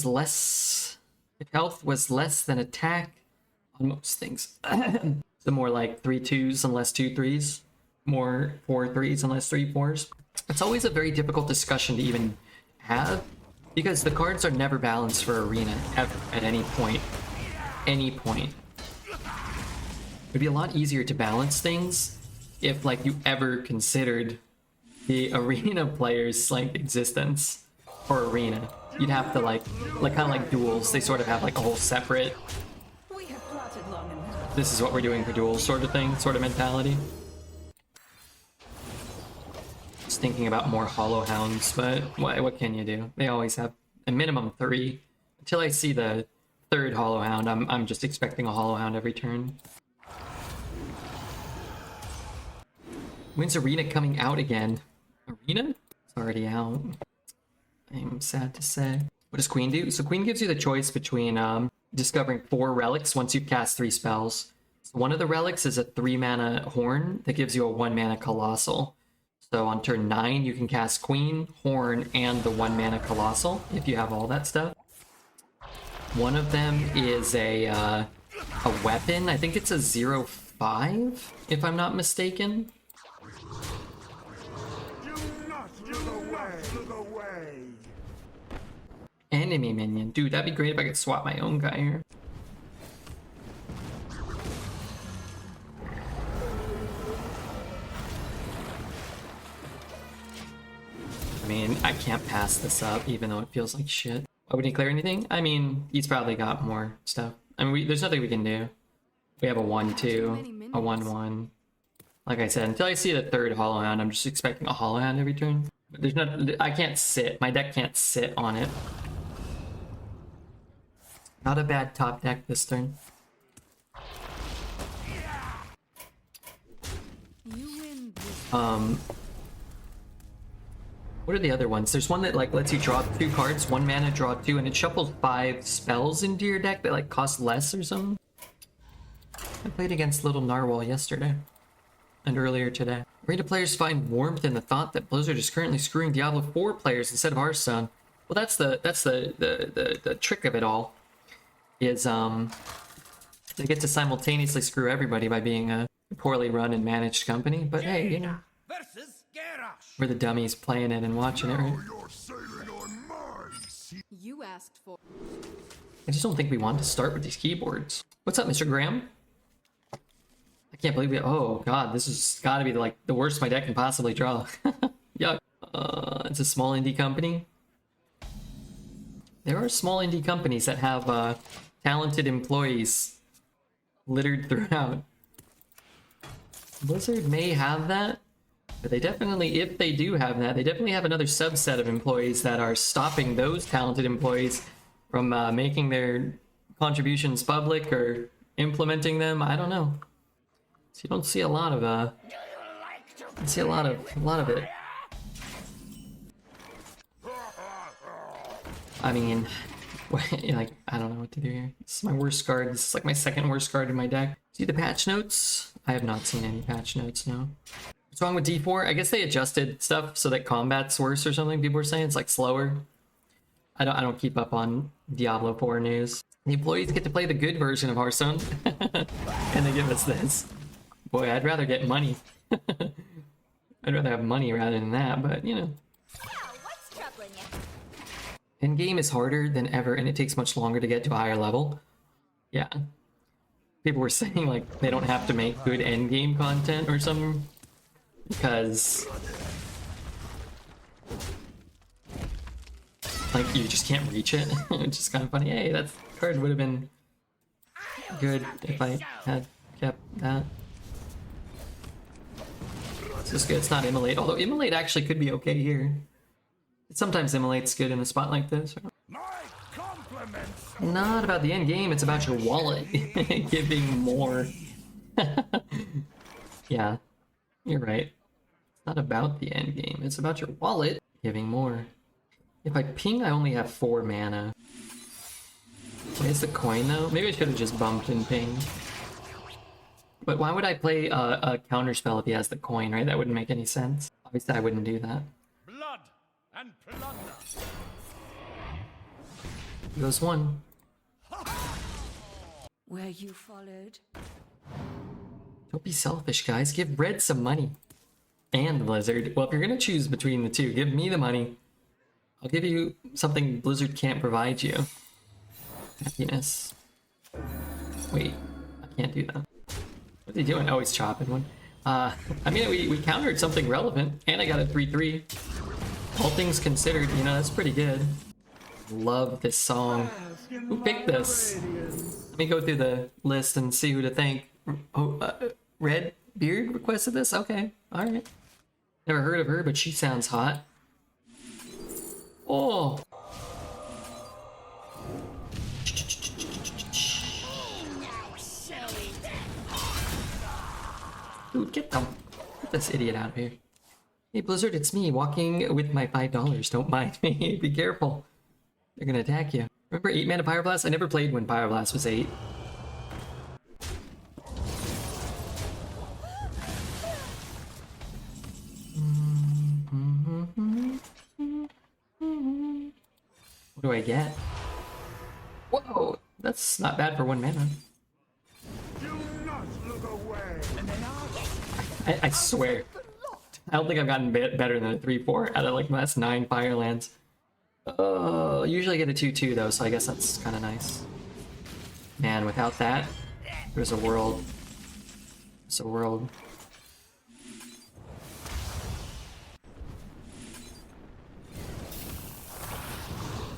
was less than attack on most things. So more like 3/2s and less 2/3s. More 4/3s and less 3/4s. It's always a very difficult discussion to even have because the cards are never balanced for Arena ever at any point. It'd be a lot easier to balance things if like you ever considered the Arena players like existence for Arena. You'd have to like kind of like duels. They sort of have like a whole separate this is what we're doing for duels sort of thing, sort of mentality. Just thinking about more Hollow Hounds, but what can you do? They always have a minimum 3. Until I see the 3rd Hollow Hound, I'm just expecting a Hollow Hound every turn. When's Arena coming out again? Arena? It's already out. I'm sad to say. What does Queen do? So Queen gives you the choice between discovering 4 relics once you've cast 3 spells. So one of the relics is a 3-mana Horn that gives you a 1-mana Colossal. So on turn 9 you can cast Queen, Horn, and the 1-mana Colossal if you have all that stuff. One of them is a weapon. I think it's a 0/5, if I'm not mistaken. Look away. Enemy minion. Dude, that'd be great if I could swap my own guy here. I mean, I can't pass this up, even though it feels like shit. Why wouldn't he clear anything? I mean, he's probably got more stuff. I mean, there's nothing we can do. We have a 1/2, a 1/1. Like I said, until I see the 3rd Hollow Hound, I'm just expecting a Hollow Hound every turn. But there's not. I can't sit. My deck can't sit on it. Not a bad top deck this turn. What are the other ones? There's one that like lets you draw 2 cards, 1 mana, draw 2, and it shuffles 5 spells into your deck that like cost less or something. I played against Little Narwhal yesterday and earlier today. Arena players find warmth in the thought that Blizzard is currently screwing Diablo 4 players instead of Hearthstone. Well, that's the trick of it all. Is they get to simultaneously screw everybody by being a poorly run and managed company. But hey, you know, we're the dummies playing it and watching it, right? You're sailing on my sea. You asked for. I just don't think we want to start with these keyboards. What's up, Mr. Graham? I can't believe it. Oh god, this has got to be like the worst my deck can possibly draw. Yuck. It's a small indie company. There are small indie companies that have talented employees littered throughout. Blizzard may have that, but they definitely, if they do have that, they definitely have another subset of employees that are stopping those talented employees from making their contributions public or implementing them. I don't know. So you don't see a lot of you see a lot of it. I mean, like, I don't know what to do here. This is my worst card. This is like my second worst card in my deck. See the patch notes? I have not seen any patch notes, no. What's wrong with D4? I guess they adjusted stuff so that combat's worse or something. People were saying it's like slower. I don't keep up on Diablo 4 news. The employees get to play the good version of Hearthstone, and they give us this. Boy, I'd rather get money. I'd rather have money rather than that, but you know. What's troubling you? Endgame is harder than ever, and it takes much longer to get to a higher level. Yeah. People were saying like they don't have to make good endgame content or something because like you just can't reach it. Which is kind of funny. Hey, that card would have been good if I had kept that. It's just good. It's not Immolate, although Immolate actually could be okay here. Sometimes Immolate's good in a spot like this. My compliments. Not about the end game, it's about your wallet giving more. Yeah, you're right. It's not about the end game, it's about your wallet giving more. If I ping, I only have 4 mana. Where's the coin though? Maybe I should have just bumped and pinged. But why would I play a counterspell if he has the coin, right? That wouldn't make any sense. Obviously, I wouldn't do that. Blood and plunder. Goes 1. Were you followed? Don't be selfish, guys. Give Red some money. And Blizzard. Well, if you're gonna choose between the two, give me the money. I'll give you something Blizzard can't provide you. Happiness. Wait, I can't do that. What's he doing? Oh, he's chopping one. I mean, we countered something relevant, and I got a 3/3. All things considered, you know, that's pretty good. Love this song. Who picked this? Let me go through the list and see who to thank. Oh, Red Beard requested this? Okay, alright. Never heard of her, but she sounds hot. Oh! Dude, get this idiot out of here. Hey Blizzard, it's me, walking with my $5. Don't mind me. Be careful. They're gonna attack you. Remember 8 mana Pyroblast? I never played when Pyroblast was 8. What do I get? Whoa! That's not bad for 1 mana. Do not look away. I swear. I don't think I've gotten better than a 3/4 out of like the last 9 Firelands. Usually I get a 2/2 though, so I guess that's kind of nice. Man, without that, there's a world. There's a world.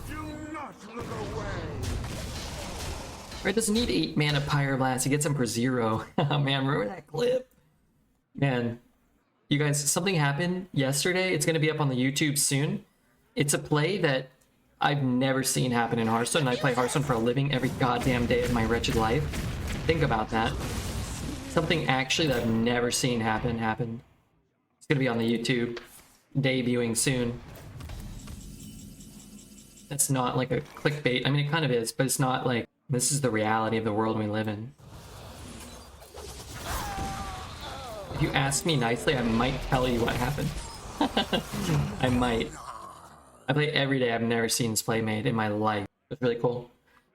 Do not look away. Right, doesn't need 8 mana Pyroblast. He gets them for 0. Oh man, remember that clip? Man, you guys, something happened yesterday. It's going to be up on the YouTube soon. It's a play that I've never seen happen in Hearthstone, and I play Hearthstone for a living every goddamn day of my wretched life. Think about that. Something actually that I've never seen happened. It's gonna be on the YouTube, debuting soon. That's not like a clickbait. I mean, it kind of is, but it's not like, this is the reality of the world we live in. If you ask me nicely, I might tell you what happened. I might. I play every day. I've never seen this play made in my life. It's really cool.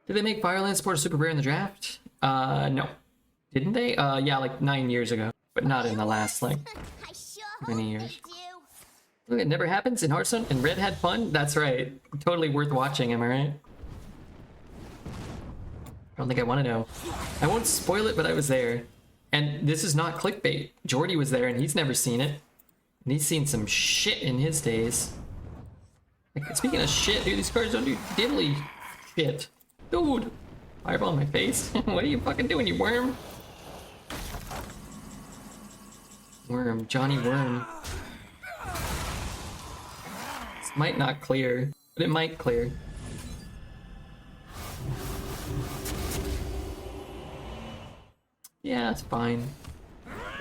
Did they make Fireland Sport a super rare in the draft? No. Didn't they? Yeah, like 9 years ago. But not in the last, like, I sure many hope years. they do. Look, it never happens in Hearthstone, and Red had fun? That's right. Totally worth watching, am I right? I don't think I want to know. I won't spoil it, but I was there. And this is not clickbait. Jordy was there, and he's never seen it. And he's seen some shit in his days. Like, speaking of shit, dude, these cards don't do diddly shit. Dude! Fireball in my face? What are you fucking doing, you worm? Worm. Johnny Worm. This might not clear, but it might clear. Yeah, it's fine.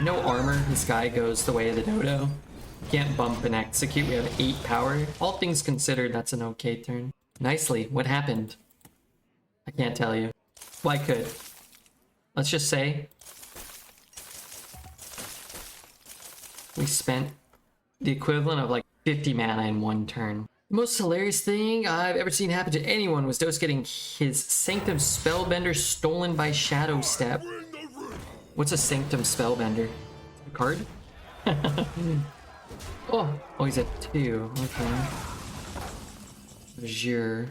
No armor, this guy goes the way of the dodo. Can't bump and execute, we have 8 power. All things considered, that's an okay turn. Nicely, what happened? I can't tell you. Well, I could. Let's just say we spent the equivalent of like 50 mana in 1 turn. The most hilarious thing I've ever seen happen to anyone was Dos getting his Sanctum Spellbender stolen by Shadow Step. What's a Sanctum Spellbender? A card? Oh, he's at 2. Okay. Azure.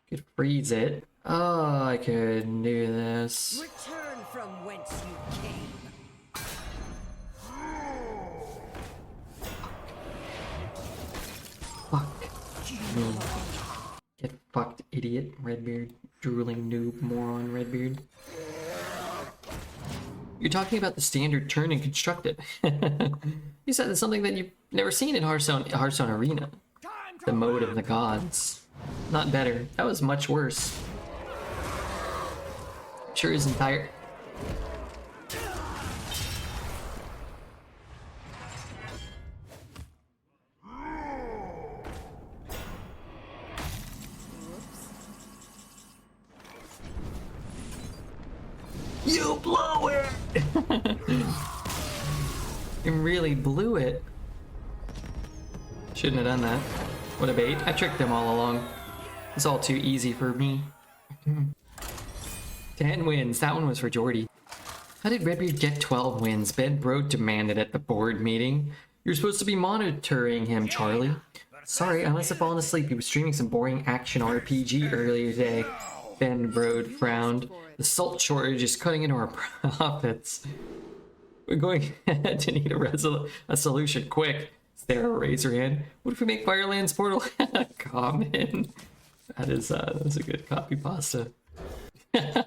Could freeze it. Oh, I could do this. Return from whence you came. Fuck me. Get fucked, idiot. Redbeard. Drooling noob, moron, Redbeard. You're talking about the standard turn and constructed. You said it's something that you've never seen in Hearthstone Arena. The mode of the gods. Not better. That was much worse. Sure his entire... You blew it! You really blew it. Shouldn't have done that. What a bait. I tricked them all along. It's all too easy for me. 10 wins. That one was for Jordy. How did Redbeard get 12 wins? Ben Bro demanded at the board meeting. You're supposed to be monitoring him, Charlie. Sorry, I must have fallen asleep. He was streaming some boring action RPG earlier today. Ben Brode frowned. The salt shortage is cutting into our profits. We're going to need a solution quick. Sarah raised her hand. What if we make Firelands Portal common? That's a good copy pasta. And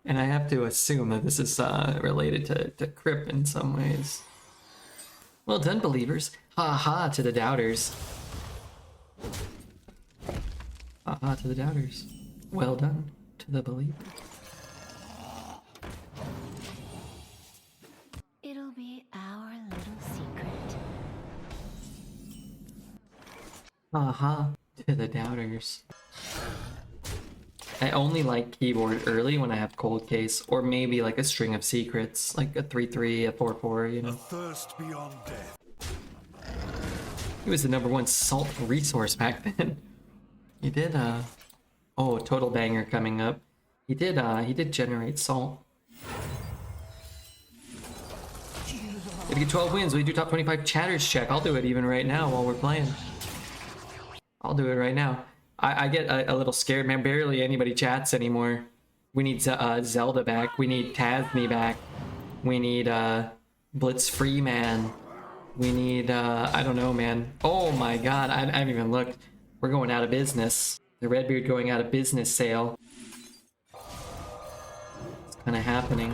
I have to assume that this is related to Crip in some ways. Well done, believers. Ha ha to the doubters. Ha ha to the doubters. Well done to the believers. It'll be our little secret. Ha ha to the doubters. I only like keyboard early when I have cold case, or maybe like a string of secrets, like a 3-3, a 4-4, you know. Thirst beyond death. He was the #1 salt resource back then. He did oh, total banger coming up. He did generate salt. If you get 12 wins, will you do top 25 chatters check? I'll do it even right now while we're playing. I'll do it right now. I get a little scared, man. Barely anybody chats anymore. We need Zelda back. We need Tasmi back. We need Blitz Freeman. We need I don't know, man. Oh my god, I haven't even looked. We're going out of business. The Redbeard going out of business sale. It's kind of happening.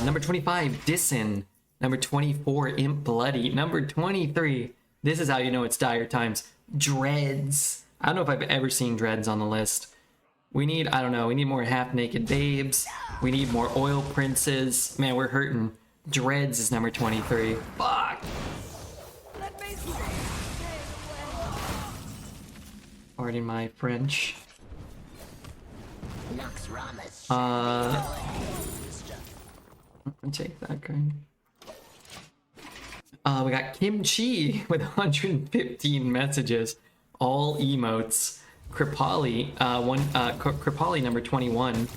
Number 25, Dissin. Number 24, Imp Bloody. Number 23, this is how you know it's dire times. Dreads. I don't know if I've ever seen Dreads on the list. We need, I don't know, we need more half-naked babes. We need more oil princes. Man, we're hurting. Dreads is number 23. Fuck! Let me stay away. Pardon my French. I'll take that card. We got Kimchi with 115 messages. All emotes. Kripali, Kripali number 21.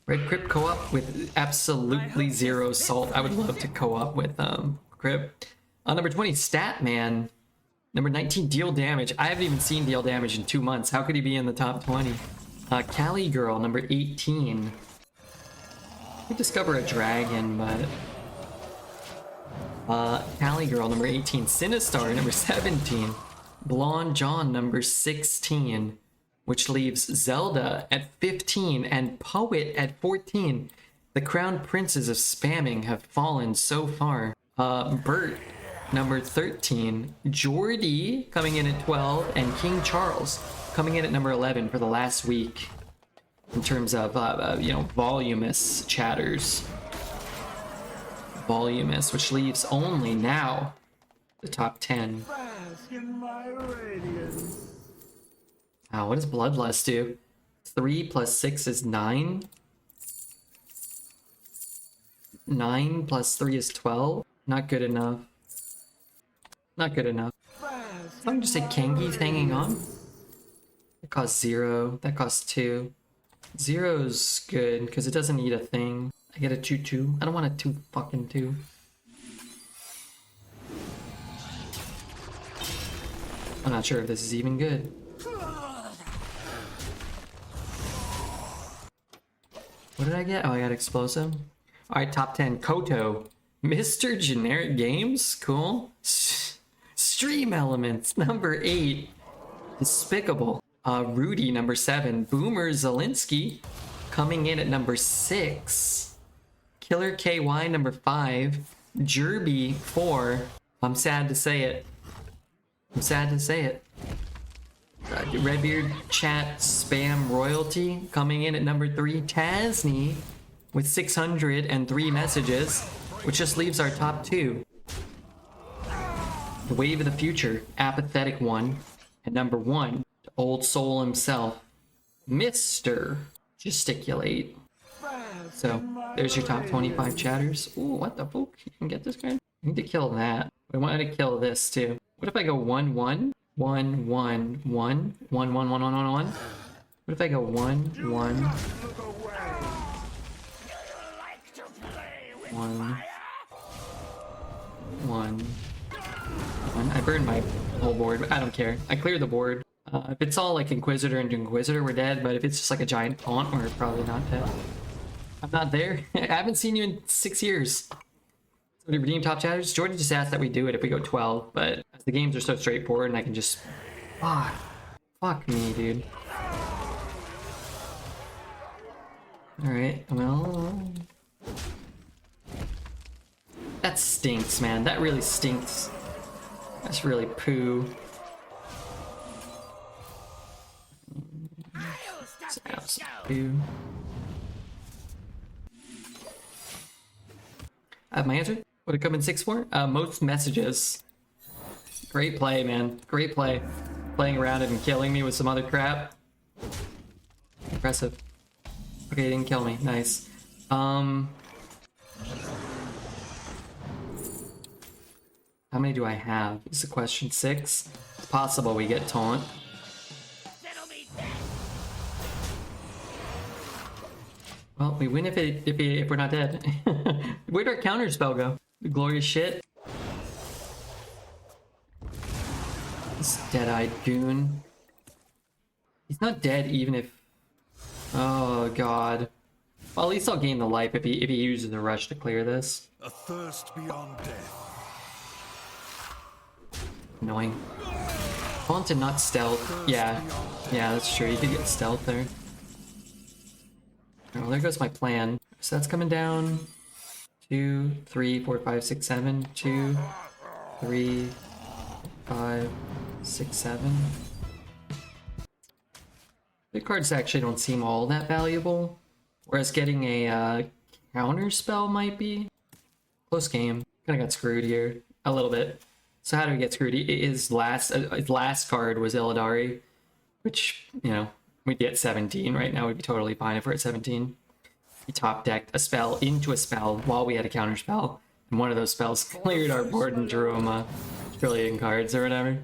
Red Crip co-op with absolutely zero salt. I would love to co-op with Crip. Number 20, Statman. Number 19, deal damage. I haven't even seen deal damage in 2 months. How could he be in the top 20? Cali Girl, number 18. We discover a dragon, but... Cali Girl, number 18. Sinistar, number 17. Blonde John, number 16. Which leaves Zelda at 15 and Poet at 14. The crown princes of spamming have fallen so far. Bert, number 13. Jordy coming in at 12. And King Charles coming in at number 11 for the last week. In terms of, you know, voluminous chatters. Voluminous, which leaves only now the top 10. Bask in my radiance. Wow, what does Bloodlust do? 3 plus 6 is 9. 9 plus 3 is 12. Not good enough. Not good enough. So I'm just say Kangi's hanging on. That costs 0. That costs 2. 0's good because it doesn't need a thing. I get a 2-2. I don't want a 2 fucking 2. I'm not sure if this is even good. What did I get? Oh, I got Explosive. Alright, top 10. Koto. Mr. Generic Games? Cool. Stream Elements. Number 8. Despicable. Rudy, number 7. Boomer Zelensky. Coming in at number 6. Killer KY, number 5. Jerby, 4. I'm sad to say it. I'm sad to say it. Redbeard Chat Spam Royalty coming in at number 3. Tasney with 603 messages, which just leaves our top 2. The Wave of the Future, Apathetic 1, and number 1, Old Soul himself, Mr. Gesticulate. So, there's your top 25 chatters. Ooh, what the fuck? You can get this guy? I need to kill that. I wanted to kill this too. What if I go 1-1? 1-1-1? 1-1-1-1-1-1? What if I go 1-1? 1-1? I burned my whole board, but I don't care. I cleared the board. If it's all like Inquisitor and Inquisitor, we're dead, but if it's just like a giant taunt, we're probably not dead. I'm not there. I haven't seen you in 6 years. So to redeem top chatters, Jordan just asked that we do it if we go 12, but the games are so straightforward and I can just... Fuck me, dude. Alright, well... That stinks, man. That really stinks. That's really poo. It's absolute poo. I have my answer. Would it come in 6-4? Most messages. Great play, man. Great play. Playing around it and killing me with some other crap. Impressive. Okay, he didn't kill me. Nice. How many do I have? Is the question 6? It's possible we get taunt. Well, we win if we're not dead. Where'd our counter spell go? The glorious shit. This dead-eyed goon. He's not dead even if... Oh god. Well, at least I'll gain the life if he uses the rush to clear this. A thirst beyond death. Annoying. Taunt and not stealth. Yeah, that's true. You could get stealth there. Oh, there goes my plan. So that's coming down. 2, 3, 4, 5, 6, 7. 2, 3, 5, 6, 7. The cards actually don't seem all that valuable, whereas getting a counter spell might be. Close game. Kind of got screwed here a little bit. So how do we get screwed? His last card was Illidari, which, you know, we'd get 17 right now. We'd be totally fine if we're at 17. He top decked a spell into a spell while we had a counter spell, and one of those spells cleared our board and drew him a trillion cards or whatever.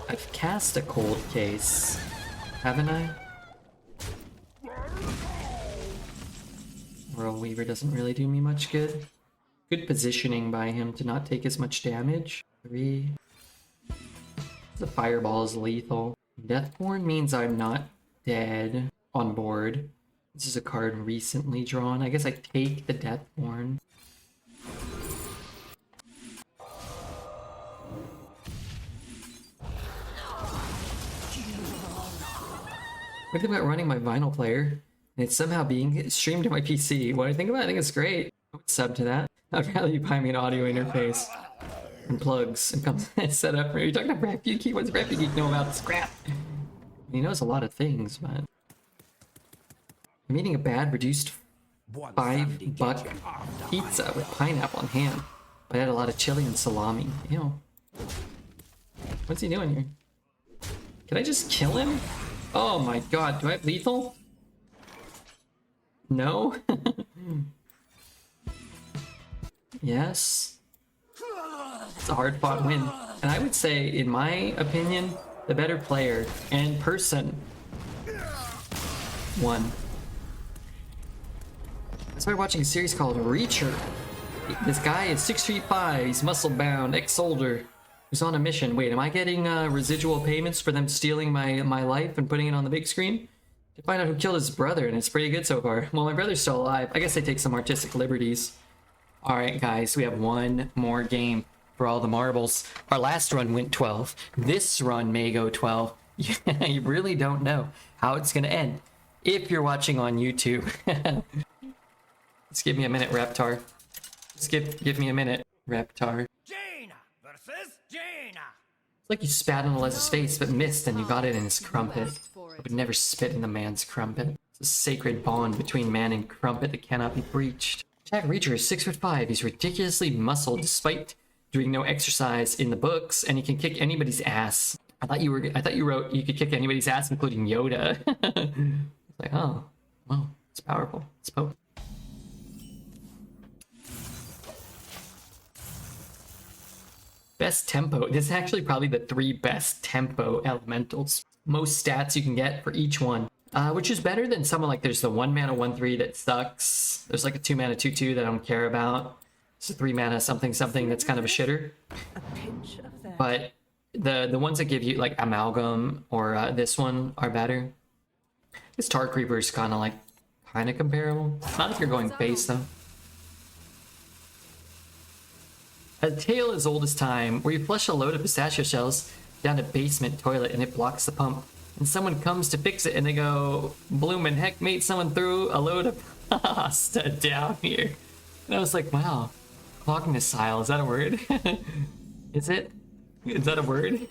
I've cast a cold case, haven't I? Whirl Weaver doesn't really do me much good. Good positioning by him to not take as much damage. 3. The fireball is lethal. Deathborn means I'm not dead on board. This is a card recently drawn. I guess I take the Deathborn. I think about running my vinyl player, and it's somehow being streamed to my PC. What I think about it, I think it's great. I would sub to that. I'd rather you buy me an audio interface and plugs and come set up for you. You're talking about Refugeek? What does Refugeek know about this crap? He knows a lot of things, but I'm eating a bad reduced $5 pizza with pineapple in ham. I had a lot of chili and salami. Ew. What's he doing here? Can I just kill him? Oh my god, do I have lethal? No? Yes. It's a hard fought win. And I would say, in my opinion, the better player and person won. I started watching a series called Reacher. This guy is 6'5", he's muscle bound, ex-soldier, who's on a mission. Wait, am I getting residual payments for them stealing my life and putting it on the big screen? To find out who killed his brother, and it's pretty good so far. Well, my brother's still alive. I guess I take some artistic liberties. Alright guys, we have one more game for all the marbles. Our last run went 12. This run may go 12. You really don't know how it's gonna end. If you're watching on YouTube. Just give me a minute, Reptar. Just give me a minute, Reptar. Jaina versus Jaina. It's like you spat in Alessa's face but missed and you got it in his crumpet. I would never spit in the man's crumpet. It's a sacred bond between man and crumpet that cannot be breached. Jack Reacher is 6'5". He's ridiculously muscled despite doing no exercise in the books, and he can kick anybody's ass. I thought you wrote you could kick anybody's ass, including Yoda. It's like, oh, well, it's powerful. It's potent. Best tempo. This is actually probably the 3 best tempo elementals. Most stats you can get for each one. Which is better than someone like there's the 1 mana 1/3 that sucks. There's like a 2 mana 2/2 that I don't care about. It's a 3 mana something that's kind of a shitter. A pinch of that. But the ones that give you like Amalgam or this one are better. This Tar Creeper is kind of comparable. Not if you're going base though. A tale as old as time, where you flush a load of pistachio shells down a basement toilet and it blocks the pump. And someone comes to fix it and they go, bloomin' heck mate, someone threw a load of pasta down here. And I was like, wow, cognoscile, is that a word? Is it? Is that a word?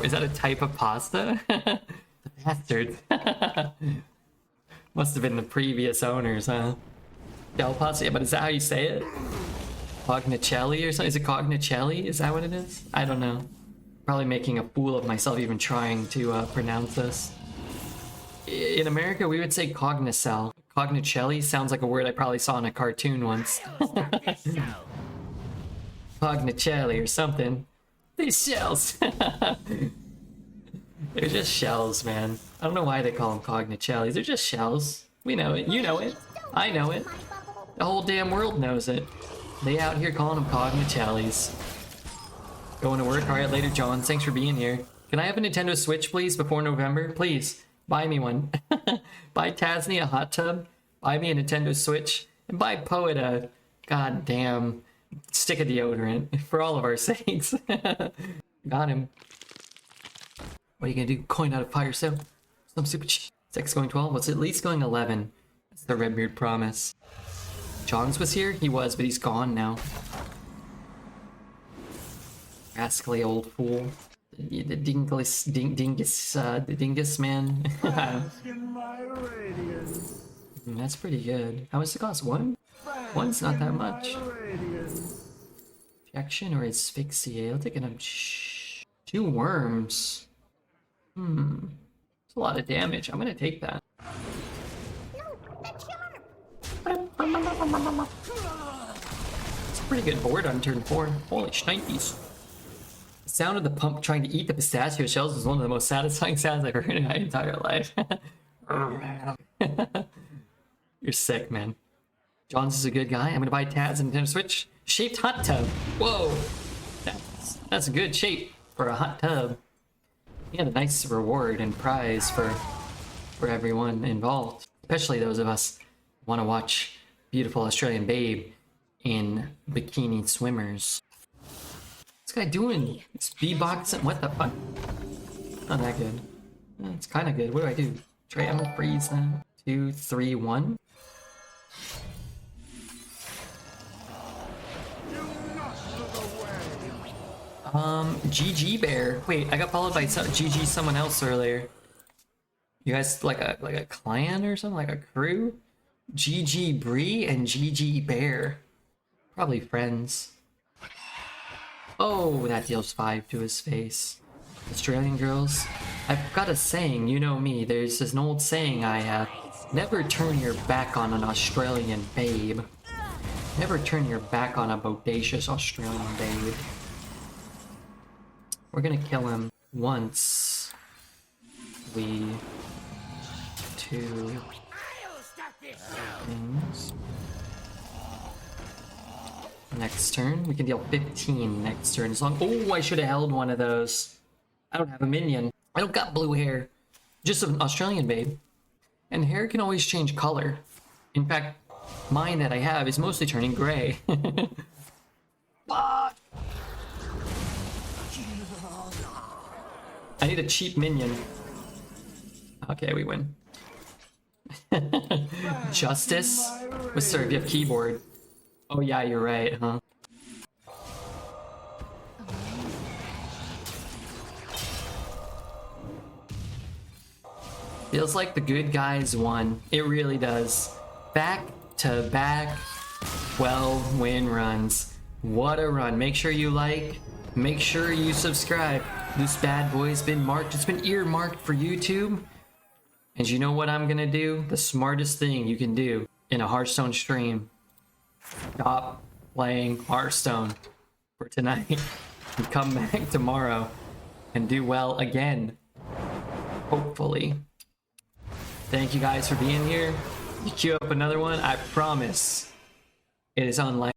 Is that a type of pasta? The bastards. Must have been the previous owners, huh? Del pasta, yeah, but is that how you say it? Cognicelli or something? Is it Cognicelli? Is that what it is? I don't know. Probably making a fool of myself even trying to pronounce this. In America, we would say cognoscel. Cognicelli sounds like a word I probably saw in a cartoon once. Cognicelli or something. These shells. They're just shells, man. I don't know why they call them Cognicellis. They're just shells. We know it. You know it. I know it. The whole damn world knows it. They out here calling them Cognicellis. Going to work? Alright, later, John. Thanks for being here. Can I have a Nintendo Switch, please, before November? Please. Buy me one. Buy Tasney a hot tub. Buy me a Nintendo Switch. And buy Poet a goddamn stick of deodorant. For all of our sakes. Got him. What are you gonna do? Coin out of fire sale? Some super cheap. Sex going 12? What's at least going 11? That's the Redbeard promise. Johns was here? He was, but he's gone now. Rascally old fool. The dingus man. Bask in my radiance. That's pretty good. How much it cost? One? One's not that much. Radiance. Projection or asphyxiate? I'll take it. 2 worms. It's a lot of damage. I'm gonna take that. It's a pretty good board on turn 4. Holy shnikes. The sound of the pump trying to eat the pistachio shells is one of the most satisfying sounds I've heard in my entire life. You're sick, man. Johns is a good guy. I'm gonna buy Taz and Nintendo Switch. Shaped hot tub. Whoa. That's a good shape for a hot tub. You got a nice reward and prize for everyone involved. Especially those of us who want to watch beautiful Australian babe in bikini swimmers. What's this guy doing? It's beatboxing. What the fuck? Not that good. It's kind of good. What do I do? Try I'm gonna freeze that. 2, 3, 1. GG Bear. Wait, I got followed by GG someone else earlier. You guys like a clan or something, like a crew? GG Bree and GG Bear. Probably friends. Oh, that deals 5 to his face. Australian girls. I've got a saying, you know me. There's an old saying I have. Never turn your back on an Australian babe. Never turn your back on a bodacious Australian babe. We're gonna kill him once we do things. Next turn, we can deal 15 next turn. As long, oh, I should have held one of those. I don't have a minion. I don't got blue hair. Just an Australian babe. And hair can always change color. In fact, mine that I have is mostly turning gray. Fuck! I need a cheap minion. Okay, we win. Justice? What's sir, you have keyboard. Oh yeah, you're right, huh? Feels like the good guys won. It really does. Back to back 12 win runs. What a run. Make sure you like, make sure you subscribe. This bad boy's been marked. It's been earmarked for YouTube. And you know what I'm gonna do? The smartest thing you can do in a Hearthstone stream. Stop playing Hearthstone for tonight. And come back tomorrow and do well again. Hopefully. Thank you guys for being here. Queue up another one. I promise it is unlike